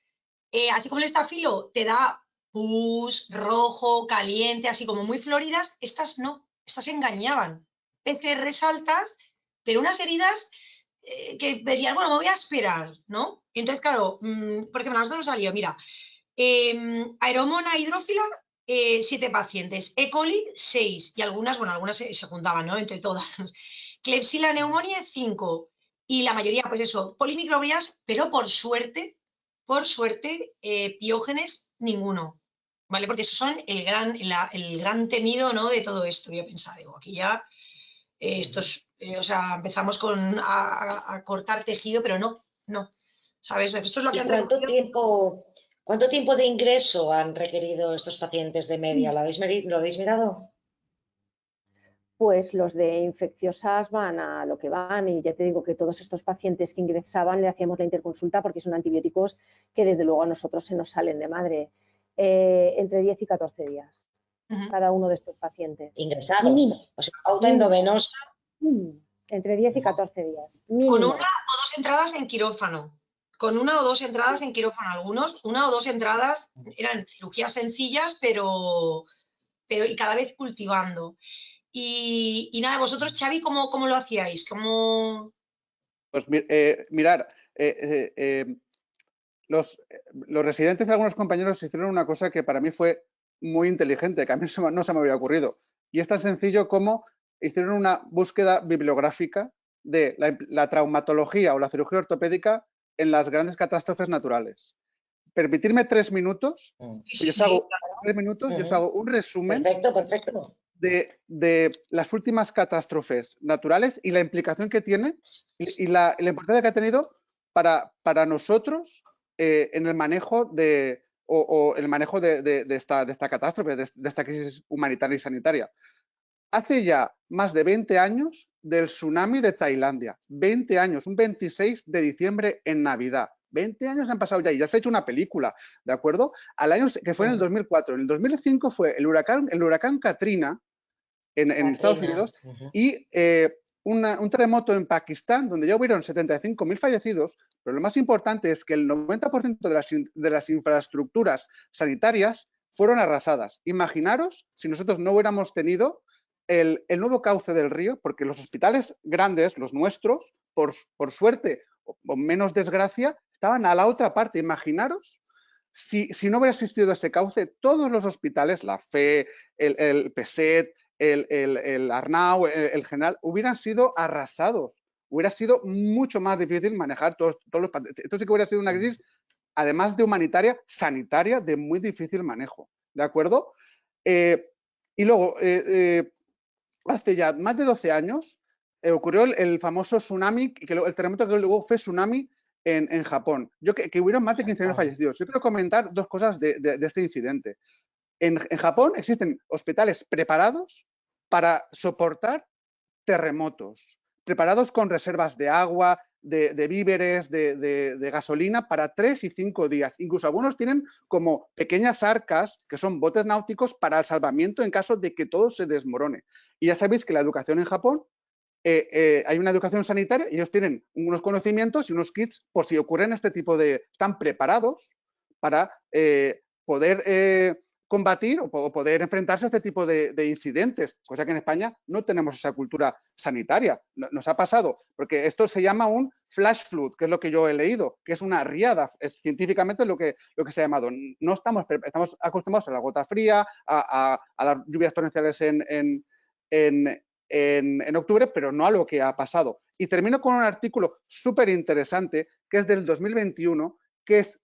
así como el estafilo te da pus, rojo, caliente, así como muy floridas, estas no, estas engañaban. PCRs altas, pero unas heridas que decían, bueno, me voy a esperar, ¿no? Y entonces, claro, porque a nosotros nos salió, mira, aeromona hidrófila, 7 pacientes, E. coli, 6, y algunas se juntaban, ¿no? Entre todas. Klebsiella pneumoniae, 5, y la mayoría, pues eso, polimicrobias, pero por suerte, Piógenes, ninguno, ¿vale? Porque esos son el gran temido, ¿no? De todo esto. Yo pensaba, digo, aquí ya o sea, empezamos a cortar tejido, pero no, ¿sabes? Esto es lo que han ¿Cuánto tiempo de ingreso han requerido estos pacientes de media? ¿Lo habéis mirado? Pues los de infecciosas van a lo que van, y ya te digo que todos estos pacientes que ingresaban le hacíamos la interconsulta, porque son antibióticos que desde luego a nosotros se nos salen de madre. Entre 10 y 14 días cada uno de estos pacientes. Ingresados. O sea, pauta endovenosa. Entre 10 y 14 días. Mínimo. Con 1 o 2 entradas en quirófano. Con 1 o 2 entradas en quirófano. Algunos, 1 o 2 entradas, eran cirugías sencillas, pero y cada vez cultivando. Y nada, vosotros, Xavi, ¿cómo lo hacíais? Pues mirar, los residentes de algunos compañeros hicieron una cosa que para mí fue muy inteligente, que a mí no se me había ocurrido. Y es tan sencillo como hicieron una búsqueda bibliográfica de la traumatología o la cirugía ortopédica en las grandes catástrofes naturales. Permitirme 3 minutos, yo os hago 3 minutos, yo os hago un resumen perfecto. De las últimas catástrofes naturales y la implicación que tiene y la importancia que ha tenido para nosotros en el manejo de esta catástrofe, de esta crisis humanitaria y sanitaria. Hace ya más de 20 años del tsunami de Tailandia. 20 años, un 26 de diciembre en Navidad. 20 años han pasado ya y ya se ha hecho una película, ¿de acuerdo? Al año que fue en el 2004. En el 2005 fue el huracán Katrina en Estados Unidos y un terremoto en Pakistán, donde ya hubieron 75.000 fallecidos, pero lo más importante es que el 90% de las infraestructuras sanitarias fueron arrasadas. Imaginaros si nosotros no hubiéramos tenido el nuevo cauce del río, porque los hospitales grandes, los nuestros, por suerte o menos desgracia, estaban a la otra parte. Imaginaros si no hubiera existido ese cauce, todos los hospitales, la FE, el PESET, el Arnau, el General, hubieran sido arrasados. hubiera sido mucho más difícil manejar todos los pacientes. Esto sí que hubiera sido una crisis, además de humanitaria, sanitaria, de muy difícil manejo, ¿de acuerdo? Y luego, hace ya más de 12 años, ocurrió el famoso tsunami, el terremoto que luego fue tsunami en Japón. Que hubieron más de 15.000 fallecidos. Yo quiero comentar dos cosas de este incidente. En Japón existen hospitales preparados para soportar terremotos, preparados con reservas de agua, de víveres, de gasolina para 3 y 5 días. Incluso algunos tienen como pequeñas arcas, que son botes náuticos, para el salvamiento en caso de que todo se desmorone. Y ya sabéis que la educación en Japón, hay una educación sanitaria y ellos tienen unos conocimientos y unos kits por si ocurren este tipo de... Están preparados para poder combatir o poder enfrentarse a este tipo de incidentes, cosa que en España no tenemos esa cultura sanitaria. Nos ha pasado, porque esto se llama un flash flood, que es lo que yo he leído, que es una riada, científicamente lo que se ha llamado. No estamos acostumbrados a la gota fría, a las lluvias torrenciales en octubre, pero no a lo que ha pasado. Y termino con un artículo súper interesante, que es del 2021, que es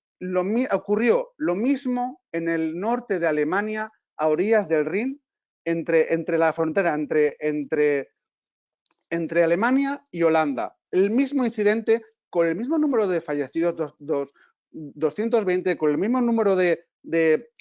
ocurrió lo mismo en el norte de Alemania, a orillas del Rin, entre la frontera entre Alemania y Holanda. El mismo incidente, con el mismo número de fallecidos, 220, con el mismo número de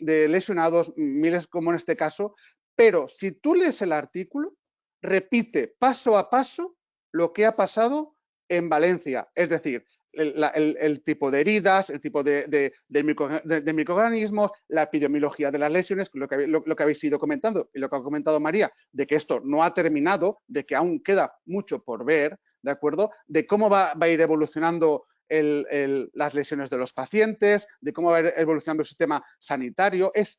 lesionados, miles como en este caso, pero si tú lees el artículo, repite paso a paso lo que ha pasado en Valencia. Es decir, el tipo de heridas, el tipo de microorganismos, la epidemiología de las lesiones, lo que habéis ido comentando y lo que ha comentado María, de que esto no ha terminado, de que aún queda mucho por ver, ¿de acuerdo? De cómo va a ir evolucionando las lesiones de los pacientes, de cómo va a ir evolucionando el sistema sanitario. Es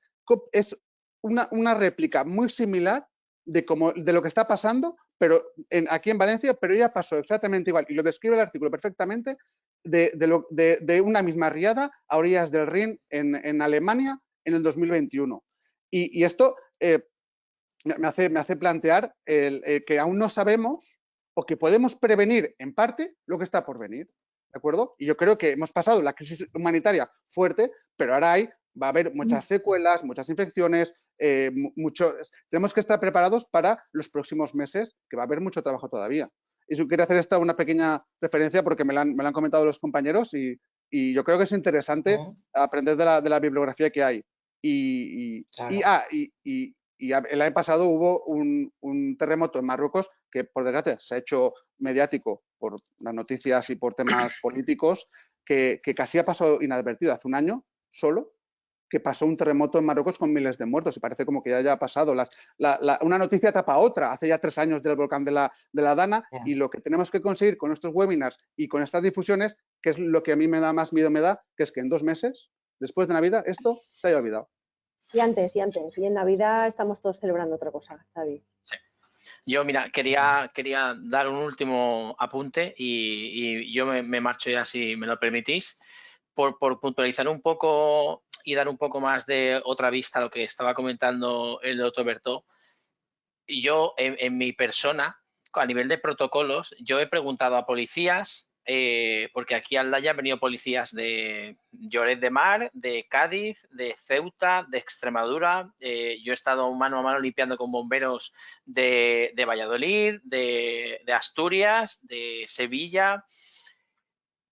una réplica muy similar de lo que está pasando, pero aquí en Valencia, pero ya pasó exactamente igual, y lo describe el artículo perfectamente, de una misma riada a orillas del Rin en Alemania en el 2021. Y esto me hace plantear que aún no sabemos o que podemos prevenir en parte lo que está por venir, ¿de acuerdo? Y yo creo que hemos pasado la crisis humanitaria fuerte, pero ahora va a haber muchas secuelas, muchas infecciones, tenemos que estar preparados para los próximos meses, que va a haber mucho trabajo todavía. Y yo quería hacer una pequeña referencia porque me la han comentado los compañeros y yo creo que es interesante aprender de la bibliografía que hay. El año pasado hubo un terremoto en Marruecos que, por desgracia, se ha hecho mediático por las noticias y por temas políticos, que casi ha pasado inadvertido. Hace un año solo que pasó un terremoto en Marruecos con miles de muertos y parece como que ya ha pasado. Una noticia tapa otra. Hace ya 3 años del volcán de la Dana y lo que tenemos que conseguir con estos webinars y con estas difusiones, que es lo que a mí me da más miedo, que es que en 2 meses, después de Navidad, esto se haya olvidado. Y antes. Y en Navidad estamos todos celebrando otra cosa, Xavi. Sí. Yo, mira, quería dar un último apunte y yo me marcho ya, si me lo permitís, por puntualizar un poco y dar un poco más de otra vista a lo que estaba comentando el doctor Bertó. Y yo, en mi persona, a nivel de protocolos, yo he preguntado a policías, porque aquí al Aldaya han venido policías de Lloret de Mar, de Cádiz, de Ceuta, de Extremadura. Yo he estado mano a mano limpiando con bomberos de Valladolid, de Asturias, de Sevilla.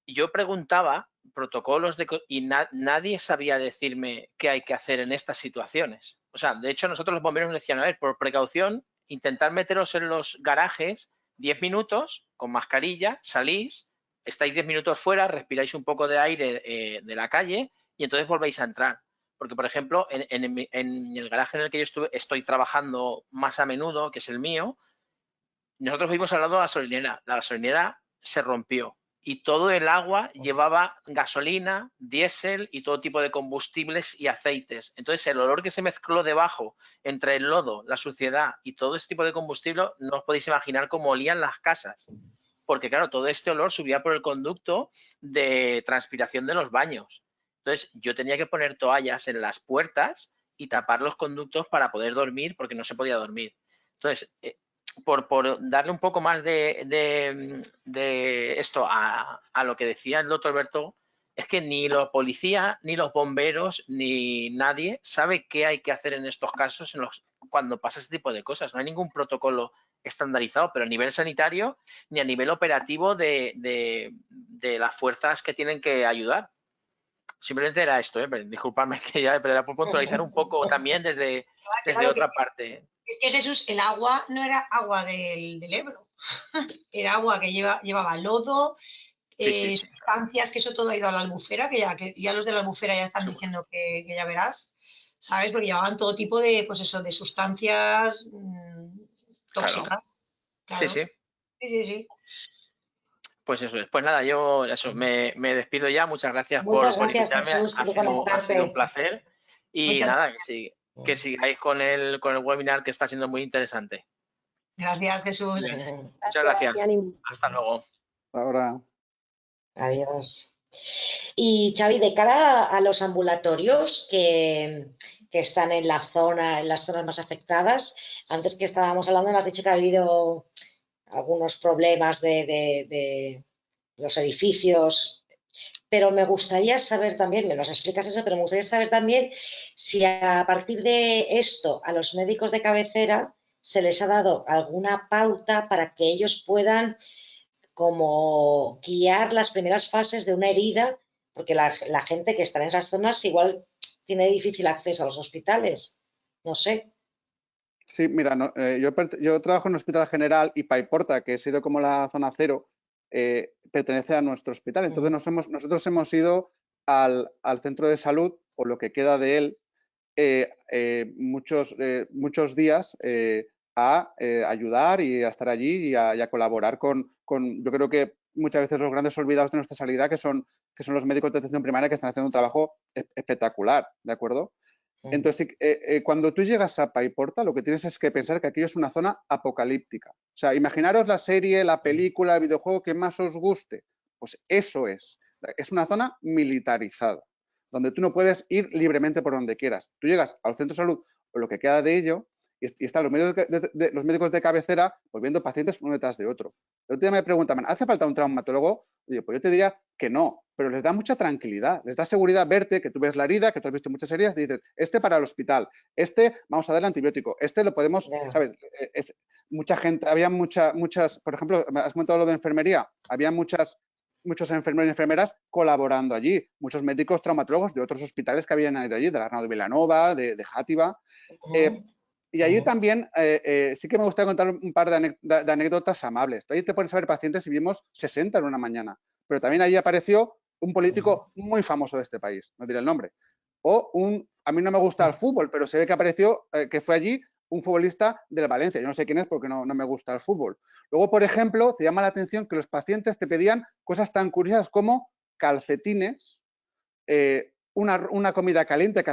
Yo preguntaba protocolos y nadie sabía decirme qué hay que hacer en estas situaciones. O sea, de hecho, nosotros los bomberos nos decían, a ver, por precaución, intentar meteros en los garajes 10 minutos con mascarilla, salís, estáis 10 minutos fuera, respiráis un poco de aire de la calle y entonces volvéis a entrar. Porque, por ejemplo, en el garaje en el que yo estoy trabajando más a menudo, que es el mío, nosotros vivimos al lado de la gasolinera. La gasolinera se rompió y todo el agua llevaba gasolina, diésel y todo tipo de combustibles y aceites. Entonces, el olor que se mezcló debajo entre el lodo, la suciedad y todo este tipo de combustible, no os podéis imaginar cómo olían las casas. Porque, claro, todo este olor subía por el conducto de transpiración de los baños. Entonces, yo tenía que poner toallas en las puertas y tapar los conductos para poder dormir, porque no se podía dormir. Entonces, por darle un poco más de esto a lo que decía el doctor Berto, es que ni los policías, ni los bomberos, ni nadie sabe qué hay que hacer en estos casos cuando pasa este tipo de cosas. No hay ningún protocolo estandarizado, pero a nivel sanitario ni a nivel operativo de las fuerzas que tienen que ayudar. Simplemente era esto, disculpadme que ya, pero era por puntualizar un poco también desde Claro otra parte. Es que Jesús, el agua no era agua del Ebro, era agua que llevaba lodo, Sí. sustancias, que eso todo ha ido a la albufera, que ya los de la albufera ya están diciendo que ya verás, ¿sabes? Porque llevaban todo tipo de, pues eso, de sustancias tóxicas. Claro. Sí. Sí. Pues eso es. Pues nada, yo me despido ya. Muchas gracias Muchas por gracias, invitarme. Jesús, Ha por sido un conectarte. placer. Y Muchas nada, gracias. que sigáis con el webinar, que está siendo muy interesante. Gracias, Jesús. Muchas gracias. Y ánimo. Hasta luego. Ahora. Adiós. Y Xavi, de cara a los ambulatorios que están en la zona, en las zonas más afectadas, antes que estábamos hablando, me has dicho que ha habido algunos problemas de los edificios, pero me gustaría saber también, me nos explicas eso, pero me gustaría saber también si a partir de esto a los médicos de cabecera se les ha dado alguna pauta para que ellos puedan como guiar las primeras fases de una herida, porque la gente que está en esas zonas igual tiene difícil acceso a los hospitales, no sé. Sí, mira, yo trabajo en un hospital general y Paiporta, que ha sido como la zona cero, pertenece a nuestro hospital. Entonces nosotros hemos ido al centro de salud, o lo que queda de él, muchos días a ayudar y a estar allí y a colaborar con, yo creo que muchas veces los grandes olvidados de nuestra sanidad, que son los médicos de atención primaria, que están haciendo un trabajo espectacular, ¿de acuerdo? Entonces, cuando tú llegas a Paiporta, lo que tienes es que pensar que aquello es una zona apocalíptica. O sea, imaginaros la serie, la película, el videojuego que más os guste. Pues eso es. Es una zona militarizada, donde tú no puedes ir libremente por donde quieras. Tú llegas al centro de salud o lo que queda de ello y están los médicos de cabecera pues viendo pacientes uno detrás de otro. El otro día me preguntaban, ¿hace falta un traumatólogo? Oye, pues yo te diría que no, pero les da mucha tranquilidad, les da seguridad verte, que tú ves la herida, que tú has visto muchas heridas, y dices, este para el hospital, este vamos a darle antibiótico, este lo podemos, ¿sabes? Mucha gente, había muchas, por ejemplo, has comentado lo de enfermería, había muchos enfermeros y enfermeras colaborando allí, muchos médicos traumatólogos de otros hospitales que habían ido allí, de la Arnau de Vilanova, de Játiva. Y allí también sí que me gustaría contar un par de anécdotas amables. Allí te pones a ver pacientes y vimos 60 en una mañana. Pero también allí apareció un político muy famoso de este país, no diré el nombre. O a mí no me gusta el fútbol, pero se ve que apareció, que fue allí un futbolista del Valencia. Yo no sé quién es porque no me gusta el fútbol. Luego, por ejemplo, te llama la atención que los pacientes te pedían cosas tan curiosas como calcetines, una comida caliente que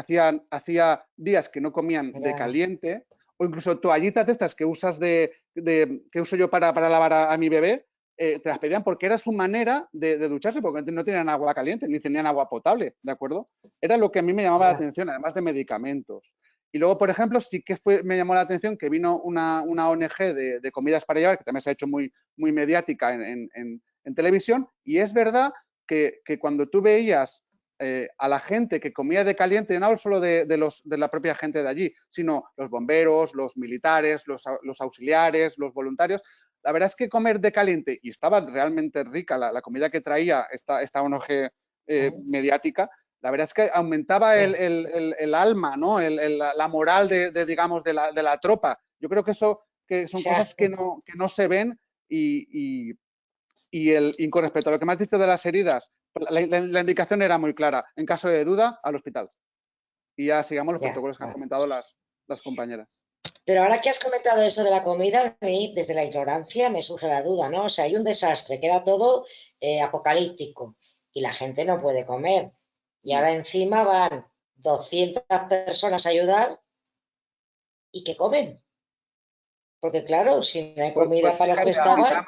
hacía días que no comían de caliente, o incluso toallitas de estas que usas que uso yo para lavar a mi bebé, te las pedían porque era su manera de ducharse, porque no tenían agua caliente ni tenían agua potable, ¿de acuerdo? Era lo que a mí me llamaba la atención, además de medicamentos. Y luego, por ejemplo, sí que me llamó la atención que vino una ONG de comidas para llevar, que también se ha hecho muy mediática en televisión, y es verdad que cuando tú veías a la gente que comía de caliente, no hablo solo de la propia gente de allí, sino los bomberos, los militares, los auxiliares, los voluntarios. La verdad es que comer de caliente, y estaba realmente rica la comida que traía esta ONG mediática, la verdad es que aumentaba el alma, ¿no? La moral digamos, de la tropa. Yo creo que eso son cosas que no se ven y con respecto a lo que me has dicho de las heridas, la indicación era muy clara. En caso de duda, al hospital. Y ya sigamos los protocolos que han comentado las compañeras. Pero ahora que has comentado eso de la comida, a mí, desde la ignorancia, me surge la duda, ¿no? O sea, hay un desastre, queda todo apocalíptico y la gente no puede comer. Y ahora encima van 200 personas a ayudar y ¿qué comen? Porque claro, si no hay comida para los que estaban,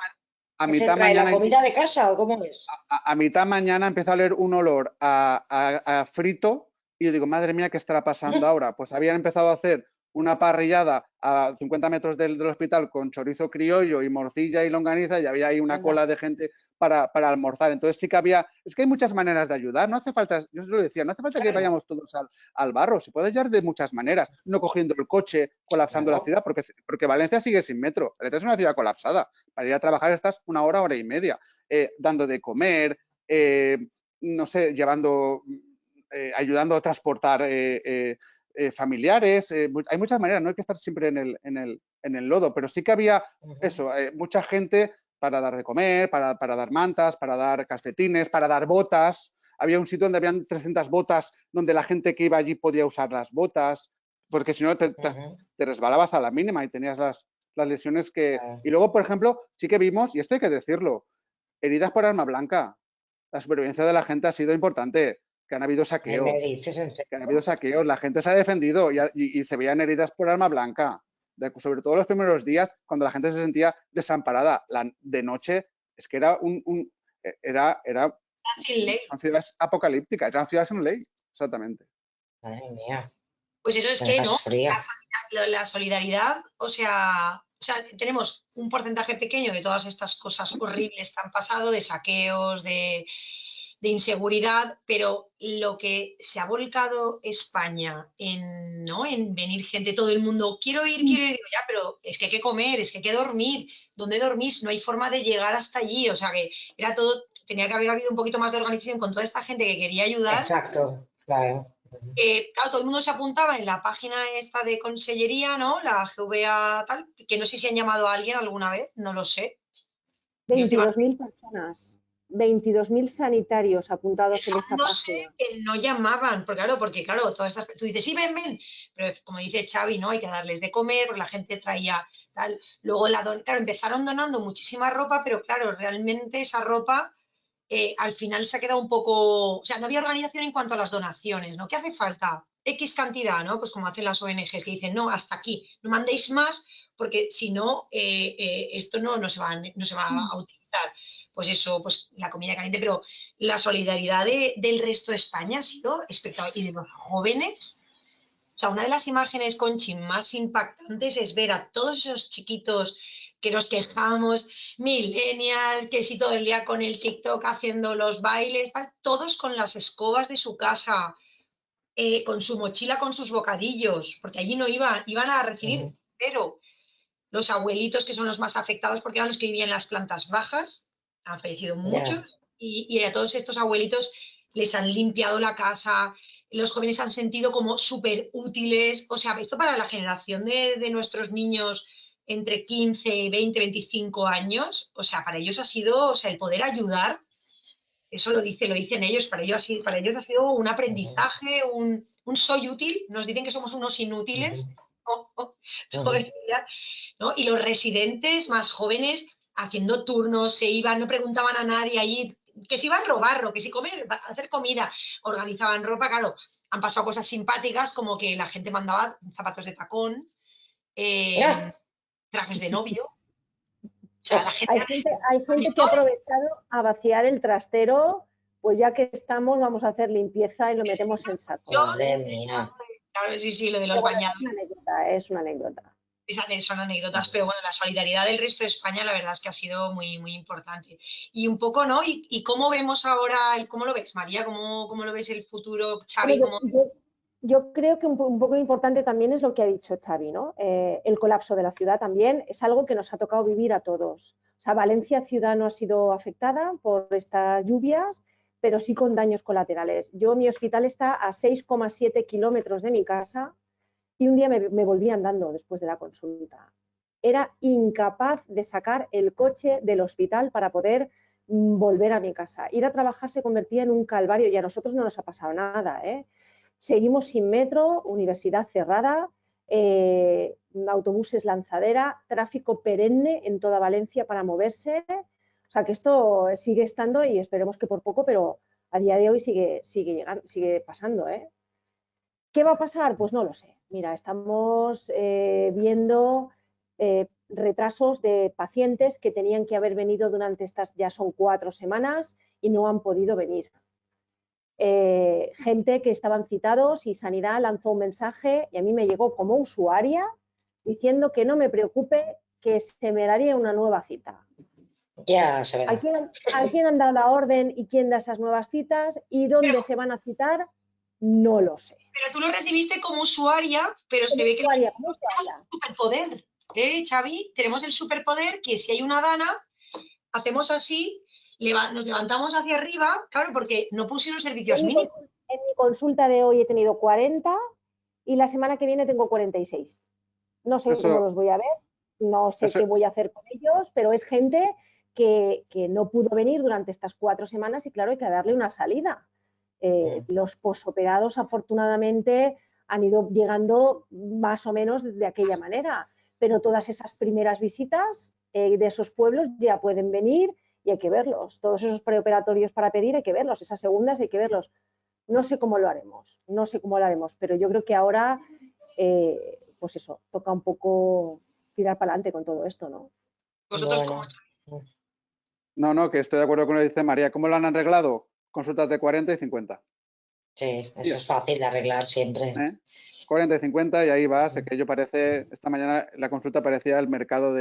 ¿se trae la comida de casa o cómo es? A mitad mañana empezó a oler un olor a frito y yo digo, madre mía, ¿qué estará pasando ahora? Pues habían empezado a hacer una parrillada a 50 metros del hospital con chorizo criollo y morcilla y longaniza y había ahí una cola de gente para almorzar. Entonces sí que había, es que hay muchas maneras de ayudar, no hace falta, yo os lo decía, no hace falta que vayamos todos al barro, se puede ayudar de muchas maneras, no cogiendo el coche, colapsando la ciudad, porque Valencia sigue sin metro, Valencia es una ciudad colapsada, para ir a trabajar estás una hora y media, dando de comer, no sé, llevando, ayudando a transportar familiares, hay muchas maneras, no hay que estar siempre en el lodo, pero sí que había eso, mucha gente para dar de comer, para dar mantas, para dar calcetines, para dar botas. Había un sitio donde habían 300 botas, donde la gente que iba allí podía usar las botas, porque si no te resbalabas a la mínima y tenías las lesiones que... Y luego, por ejemplo, sí que vimos, y esto hay que decirlo, heridas por arma blanca. La supervivencia de la gente ha sido importante, que han habido saqueos. Que han habido saqueos, la gente se ha defendido y se veían heridas por arma blanca. Sobre todo los primeros días, cuando la gente se sentía desamparada. De noche, es que era son ciudades apocalípticas, eran ciudades sin ley, exactamente. Madre mía. Pues eso es que, ¿no? La solidaridad, o sea, tenemos un porcentaje pequeño de todas estas cosas horribles que han pasado, de saqueos, de inseguridad, pero lo que se ha volcado España en venir gente, todo el mundo, quiero ir, digo, ya, pero es que hay que comer, es que hay que dormir, ¿dónde dormís? No hay forma de llegar hasta allí, o sea que era todo, tenía que haber habido un poquito más de organización con toda esta gente que quería ayudar. Exacto, claro. Claro, todo el mundo se apuntaba en la página esta de consellería, ¿no? La GVA tal, que no sé si han llamado a alguien alguna vez, no lo sé. 22.000 personas, 22.000 sanitarios apuntados en esa página. Que no llamaban, porque claro, todas estas, tú dices, sí, ven, pero como dice Xavi, ¿no? Hay que darles de comer, porque la gente traía tal. Luego, claro, empezaron donando muchísima ropa, pero claro, realmente esa ropa al final se ha quedado un poco, o sea, no había organización en cuanto a las donaciones, ¿no? ¿Qué hace falta? X cantidad, ¿no? Pues como hacen las ONGs que dicen, no, hasta aquí, no mandéis más, porque si no, esto no se va a utilizar. Pues eso, pues la comida caliente, pero la solidaridad del resto de España ha sido espectacular. Y de los jóvenes, o sea, una de las imágenes, Conchi, más impactantes es ver a todos esos chiquitos que nos quejamos, millennial, que si todo el día con el TikTok haciendo los bailes, todos con las escobas de su casa, con su mochila, con sus bocadillos, porque allí no iban a recibir cero. Los abuelitos, que son los más afectados, porque eran los que vivían en las plantas bajas, han fallecido muchos, y a todos estos abuelitos les han limpiado la casa, los jóvenes han sentido como súper útiles, o sea, esto para la generación de nuestros niños entre 15, 20, 25 años, o sea, para ellos ha sido, o sea, el poder ayudar, eso lo dicen ellos, para ellos ha sido un aprendizaje, un soy útil, nos dicen que somos unos inútiles, todo el día, ¿no? Y los residentes más jóvenes haciendo turnos, se iban, no preguntaban a nadie allí, que si iban a robar, que si comer, hacer comida, organizaban ropa, claro, han pasado cosas simpáticas como que la gente mandaba zapatos de tacón, trajes de novio. O sea, la gente hay gente que ha aprovechado a vaciar el trastero, pues ya que estamos, vamos a hacer limpieza y lo metemos en saco. Madre mía. Claro, sí, lo de los bañados. Es una anécdota. Son anécdotas, pero bueno, la solidaridad del resto de España la verdad es que ha sido muy, muy importante. Y un poco, ¿no? ¿Y cómo vemos ahora, cómo lo ves, María? ¿Cómo lo ves el futuro, Xavi? Yo creo que un poco importante también es lo que ha dicho Xavi, ¿no? El colapso de la ciudad también es algo que nos ha tocado vivir a todos. O sea, Valencia ciudad no ha sido afectada por estas lluvias, pero sí con daños colaterales. Mi hospital está a 6,7 kilómetros de mi casa y un día me volví andando después de la consulta. Era incapaz de sacar el coche del hospital para poder volver a mi casa. Ir a trabajar se convertía en un calvario y a nosotros no nos ha pasado nada, ¿eh? Seguimos sin metro, universidad cerrada, autobuses lanzadera, tráfico perenne en toda Valencia para moverse. O sea que esto sigue estando y esperemos que por poco, pero a día de hoy sigue pasando, ¿eh? ¿Qué va a pasar? Pues no lo sé. Mira, estamos viendo retrasos de pacientes que tenían que haber venido durante estas, ya son 4 semanas y no han podido venir. gente que estaban citados y Sanidad lanzó un mensaje y a mí me llegó como usuaria diciendo que no me preocupe, que se me daría una nueva cita. Ya se verá. ¿A quién han dado la orden y quién da esas nuevas citas y dónde se van a citar? No lo sé. Pero tú lo recibiste como usuaria, pero se ve que como usuaria. tenemos un superpoder, Xavi, tenemos el superpoder que si hay una dana, hacemos así, nos levantamos hacia arriba, claro, porque no pusieron servicios mínimos. En mi consulta de hoy he tenido 40 y la semana que viene tengo 46. No sé cómo los voy a ver, no sé qué voy a hacer con ellos, pero es gente que no pudo venir durante estas 4 semanas y claro, hay que darle una salida. Los posoperados afortunadamente han ido llegando más o menos de aquella manera, pero todas esas primeras visitas de esos pueblos ya pueden venir y hay que verlos. Todos esos preoperatorios para pedir hay que verlos, esas segundas hay que verlos. No sé cómo lo haremos, pero yo creo que ahora, pues eso, toca un poco tirar para adelante con todo esto, ¿no? Vosotros No, que estoy de acuerdo con lo que dice María. ¿Cómo lo han arreglado? Consultas de 40 y 50. Sí, eso es fácil de arreglar siempre. 40 y 50 y ahí vas. Aquello parece, esta mañana la consulta parecía el mercado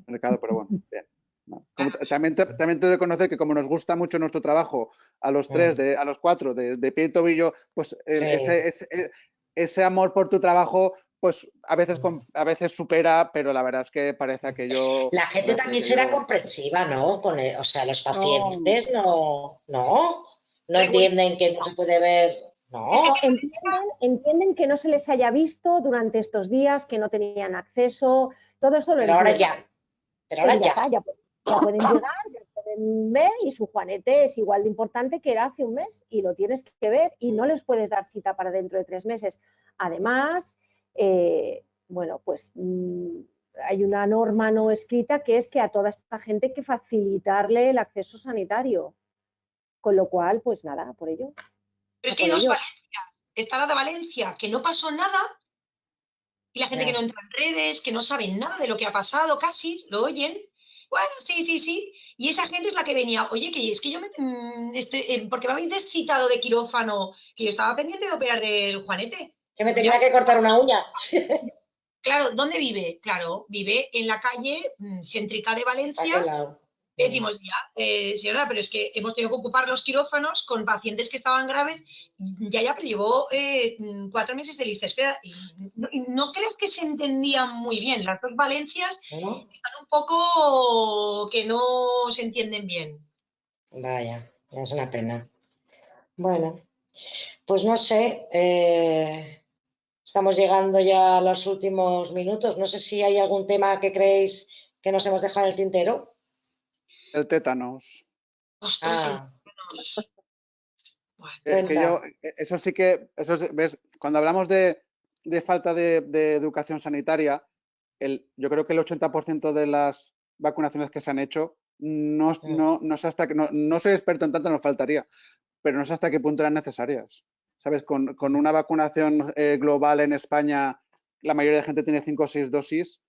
mercado, pero bueno, bien. No. También te he de reconocer que como nos gusta mucho nuestro trabajo a los 3, a los 4, de pie y tobillo, pues ese amor por tu trabajo, pues a veces supera, pero la verdad es que parece aquello... La gente también será comprensiva, ¿no? O sea, los pacientes no entienden que no se puede ver... No, entienden que no se les haya visto durante estos días, que no tenían acceso, todo eso lo entienden. Pero ahora ya. Ya pueden llegar, ya pueden ver y su Juanete es igual de importante que era hace un mes y lo tienes que ver y no les puedes dar cita para dentro de 3 meses. Además, bueno, pues hay una norma no escrita que es que a toda esta gente hay que facilitarle el acceso sanitario. Con lo cual, pues nada, por ello. Pero es que hay dos Valencias. Está la de Valencia, que no pasó nada, y la gente que no entra en redes, que no saben nada de lo que ha pasado, casi, lo oyen. Bueno, sí. Y esa gente es la que venía, oye, que es que yo porque me habéis descitado de quirófano, que yo estaba pendiente de operar del Juanete. Que me tenía que cortar una uña. Claro, ¿dónde vive? Claro, vive en la calle céntrica de Valencia. Decimos, señora, pero es que hemos tenido que ocupar los quirófanos con pacientes que estaban graves, pero llevó 4 meses de lista de espera. Y no crees que se entendían muy bien. Las dos Valencias están un poco que no se entienden bien. Vaya, es una pena. Bueno, pues no sé, estamos llegando ya a los últimos minutos. No sé si hay algún tema que creéis que nos hemos dejado en el tintero. El tétanos. Ostras, eso sí que, ¿ves? Cuando hablamos de falta de educación sanitaria, yo creo que el 80% de las vacunaciones que se han hecho, no sé hasta que, no soy experto en tanto, nos faltaría, pero no sé hasta qué punto eran necesarias. ¿Sabes? Con una vacunación global en España, la mayoría de gente tiene 5 o 6 dosis.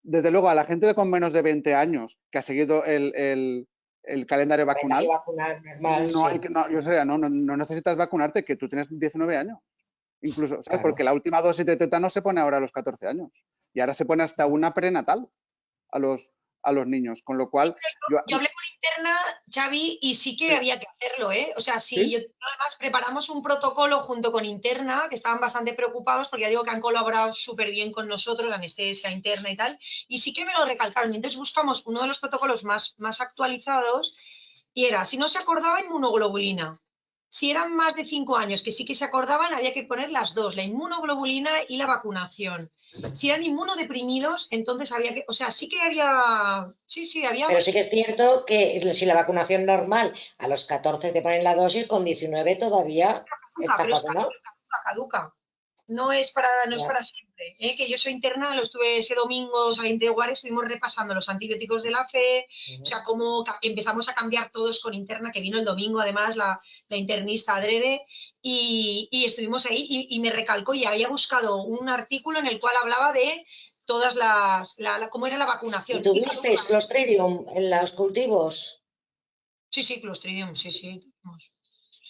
Desde luego, a la gente con menos de 20 años que ha seguido el calendario vacunal, no necesitas vacunarte, que tú tienes 19 años. Incluso, ¿sabes? Claro. Porque la última dosis de tétano se pone ahora a los 14 años. Y ahora se pone hasta una prenatal a los niños. Con lo cual... Yo hablé con Interna, Xavi, y sí que había que hacerlo, ¿eh? O sea, además preparamos un protocolo junto con Interna, que estaban bastante preocupados, porque ya digo que han colaborado súper bien con nosotros, la anestesia interna y tal, y sí que me lo recalcaron. Entonces buscamos uno de los protocolos más actualizados, y era, si no se acordaba, inmunoglobulina. Si eran más de 5 años, que sí que se acordaban, había que poner las dos, la inmunoglobulina y la vacunación. Si eran inmunodeprimidos, entonces había que, o sea, sí que había, había... Pero sí que es cierto que si la vacunación normal a los 14 te ponen la dosis, con 19 todavía está vacunado. Caduca. No es para siempre, ¿eh? Que yo soy interna, lo estuve ese domingo saliente de Guares, estuvimos repasando los antibióticos de la fe, o sea, cómo empezamos a cambiar todos con Interna, que vino el domingo además la internista adrede, y estuvimos ahí y me recalcó, y había buscado un artículo en el cual hablaba de todas cómo era la vacunación. ¿Y tuvisteis Clostridium en los cultivos? Sí, Clostridium, sí.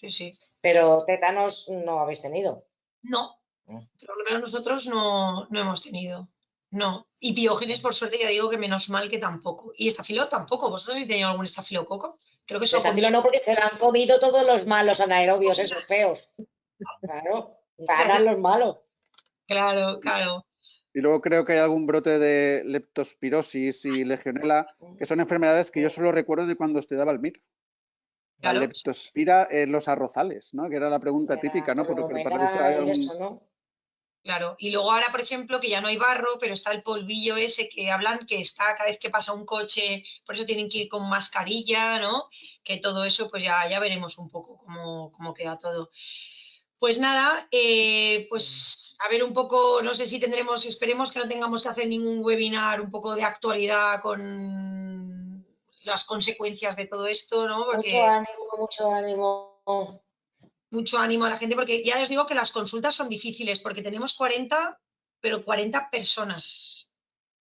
sí, sí. Pero tétanos no habéis tenido. No, por lo menos nosotros no hemos tenido. No. Y piógenes, por suerte, ya digo que menos mal que tampoco. Y estafilo tampoco. ¿Vosotros habéis tenido algún estafilococo? Creo que se lo Tetafilo comían. no, porque se lo han comido todos los malos anaerobios, esos feos. Claro, ganan los malos. Claro, claro. Y luego creo que hay algún brote de leptospirosis y legionela, que son enfermedades que yo solo recuerdo de cuando estudiaba el MIR. La Claro. leptospira en los arrozales, ¿no? Que era la pregunta típica, ¿no? Pero para lo visto hay Y algún... eso, ¿no? Claro, y luego ahora, por ejemplo, que ya no hay barro, pero está el polvillo ese que hablan que está cada vez que pasa un coche, por eso tienen que ir con mascarilla, ¿no? Que todo eso, pues ya veremos un poco cómo queda todo. Pues nada, pues a ver un poco, no sé si tendremos, esperemos que no tengamos que hacer ningún webinar un poco de actualidad con las consecuencias de todo esto, ¿no? Porque Mucho ánimo. mucho ánimo a la gente, porque ya os digo que las consultas son difíciles, porque tenemos 40, pero 40 personas,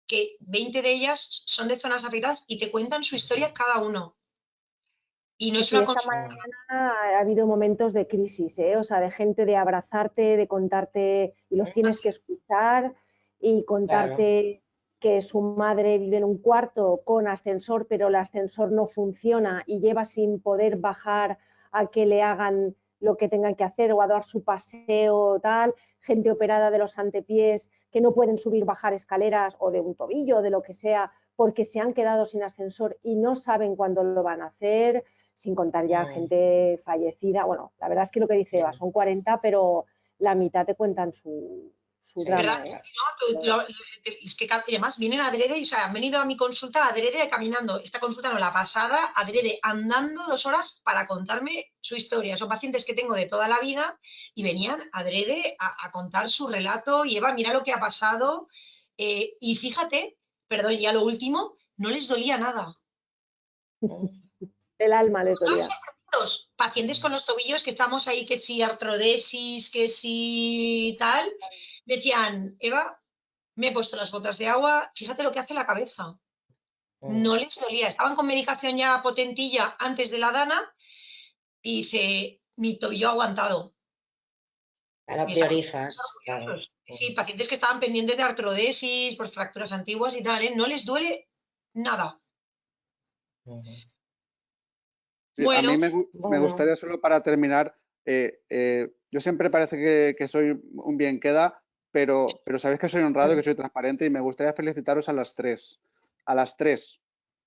que 20 de ellas son de zonas afectadas y te cuentan su historia cada uno. Y no es Sí, una esta consulta. mañana ha habido momentos de crisis, ¿eh? O sea, de gente de abrazarte, de contarte, y los tienes que escuchar y contarte que su madre vive en un cuarto con ascensor, pero el ascensor no funciona y lleva sin poder bajar a que le hagan lo que tengan que hacer o a dar su paseo o tal, gente operada de los antepiés que no pueden subir, bajar escaleras o de un tobillo o de lo que sea porque se han quedado sin ascensor y no saben cuándo lo van a hacer, sin contar ya gente fallecida. Bueno, la verdad es que lo que dice Eva, son 40, pero la mitad te cuentan su drama. ¿Verdad? ¿No? Es que además vienen adrede, o sea, han venido a mi consulta adrede caminando. Esta consulta no, la pasada, adrede andando 2 horas para contarme su historia. Son pacientes que tengo de toda la vida y venían adrede a contar su relato. Y Eva, mira lo que ha pasado. Y fíjate, perdón, ya lo último, no les dolía nada. El alma les dolía. Los pacientes con los tobillos que estamos ahí, que si artrodesis, que si tal, me decían, Eva, me he puesto las botas de agua, fíjate lo que hace la cabeza. No les dolía, estaban con medicación ya potentilla antes de la dana y dice, mi tobillo ha aguantado. Ahora Y priorizas. Claro. Sí, pacientes que estaban pendientes de artrodesis, por fracturas antiguas y tal, ¿eh? No les duele nada. Sí, a Bueno, mí me gustaría solo para terminar, yo siempre parece que soy un bien queda, pero sabéis que soy honrado, que soy transparente y me gustaría felicitaros a las tres. A las tres.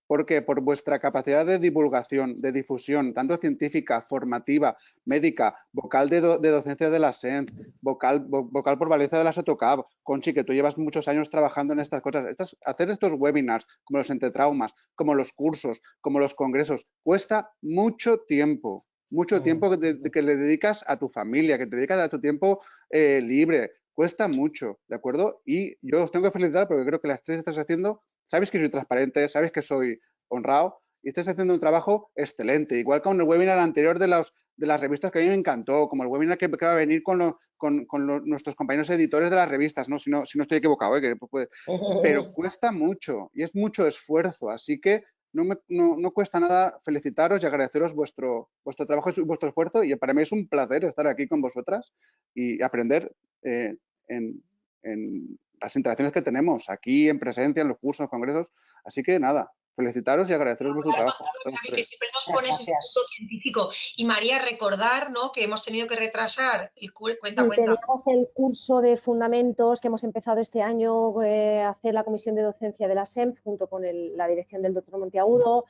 ¿Por qué? Por vuestra capacidad de divulgación, de difusión, tanto científica, formativa, médica, vocal de docencia de la SENT, vocal por Valencia de la SOTOCAB. Conchi, que tú llevas muchos años trabajando en estas cosas. Hacer estos webinars, como los entretraumas, como los cursos, como los congresos, cuesta mucho tiempo. Mucho tiempo que le dedicas a tu familia, que te dedicas a tu tiempo libre. Cuesta mucho, ¿de acuerdo? Y yo os tengo que felicitar porque creo que las tres estáis haciendo. Sabéis que soy transparente, sabéis que soy honrado y estáis haciendo un trabajo excelente. Igual con el webinar anterior de las revistas que a mí me encantó, como el webinar que va a venir con nuestros compañeros editores de las revistas, ¿no? Si no estoy equivocado, pero cuesta mucho y es mucho esfuerzo. Así que no cuesta nada felicitaros y agradeceros vuestro trabajo y vuestro esfuerzo. Y para mí es un placer estar aquí con vosotras y aprender en las interacciones que tenemos aquí en presencia, en los cursos, en los congresos. Así que nada, felicitaros y agradeceros vuestro trabajo. Que siempre nos pones ese punto científico. Y María, recordar, ¿no?, que hemos tenido que retrasar el cuenta. Teníamos el curso de fundamentos que hemos empezado este año a hacer la comisión de docencia de la SEMF junto con la dirección del doctor Monteagudo.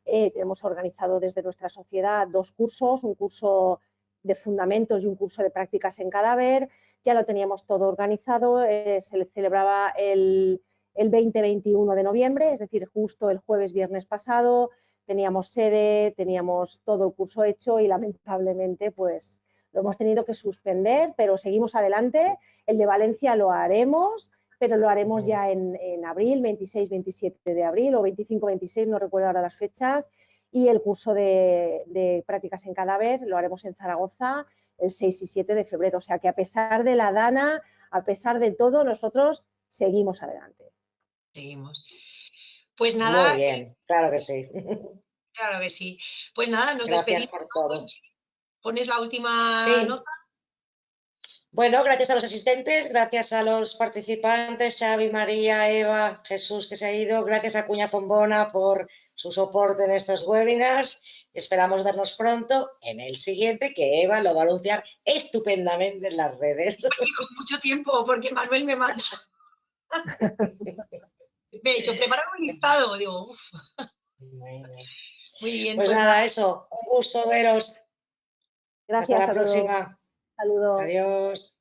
Hemos organizado desde nuestra sociedad 2 cursos, un curso de fundamentos y un curso de prácticas en cadáver. Ya lo teníamos todo organizado, se celebraba el 20-21 de noviembre, es decir, justo el viernes pasado. Teníamos sede, teníamos todo el curso hecho y lamentablemente pues lo hemos tenido que suspender, pero seguimos adelante. El de Valencia lo haremos, pero lo haremos ya en abril, 26-27 de abril o 25-26, no recuerdo ahora las fechas. Y el curso de prácticas en cadáver lo haremos en Zaragoza el 6 y 7 de febrero. O sea que a pesar de la dana, a pesar de todo, nosotros seguimos adelante. Seguimos. Pues nada. Muy bien, claro que sí. Claro que sí. Pues nada, nos Gracias despedimos. por todo. pones la última Sí. nota. Bueno, gracias a los asistentes, gracias a los participantes, Xavi, María, Eva, Jesús que se ha ido, gracias a Cuña Fombona por su soporte en estos webinars. Esperamos vernos pronto en el siguiente, que Eva lo va a anunciar estupendamente en las redes. Y con mucho tiempo, porque Manuel me mata. Me he dicho, prepara un listado. Digo, uff. Muy bien. Pues nada, eso, un gusto veros. Gracias Hasta la a todos. próxima. Saludos. Adiós.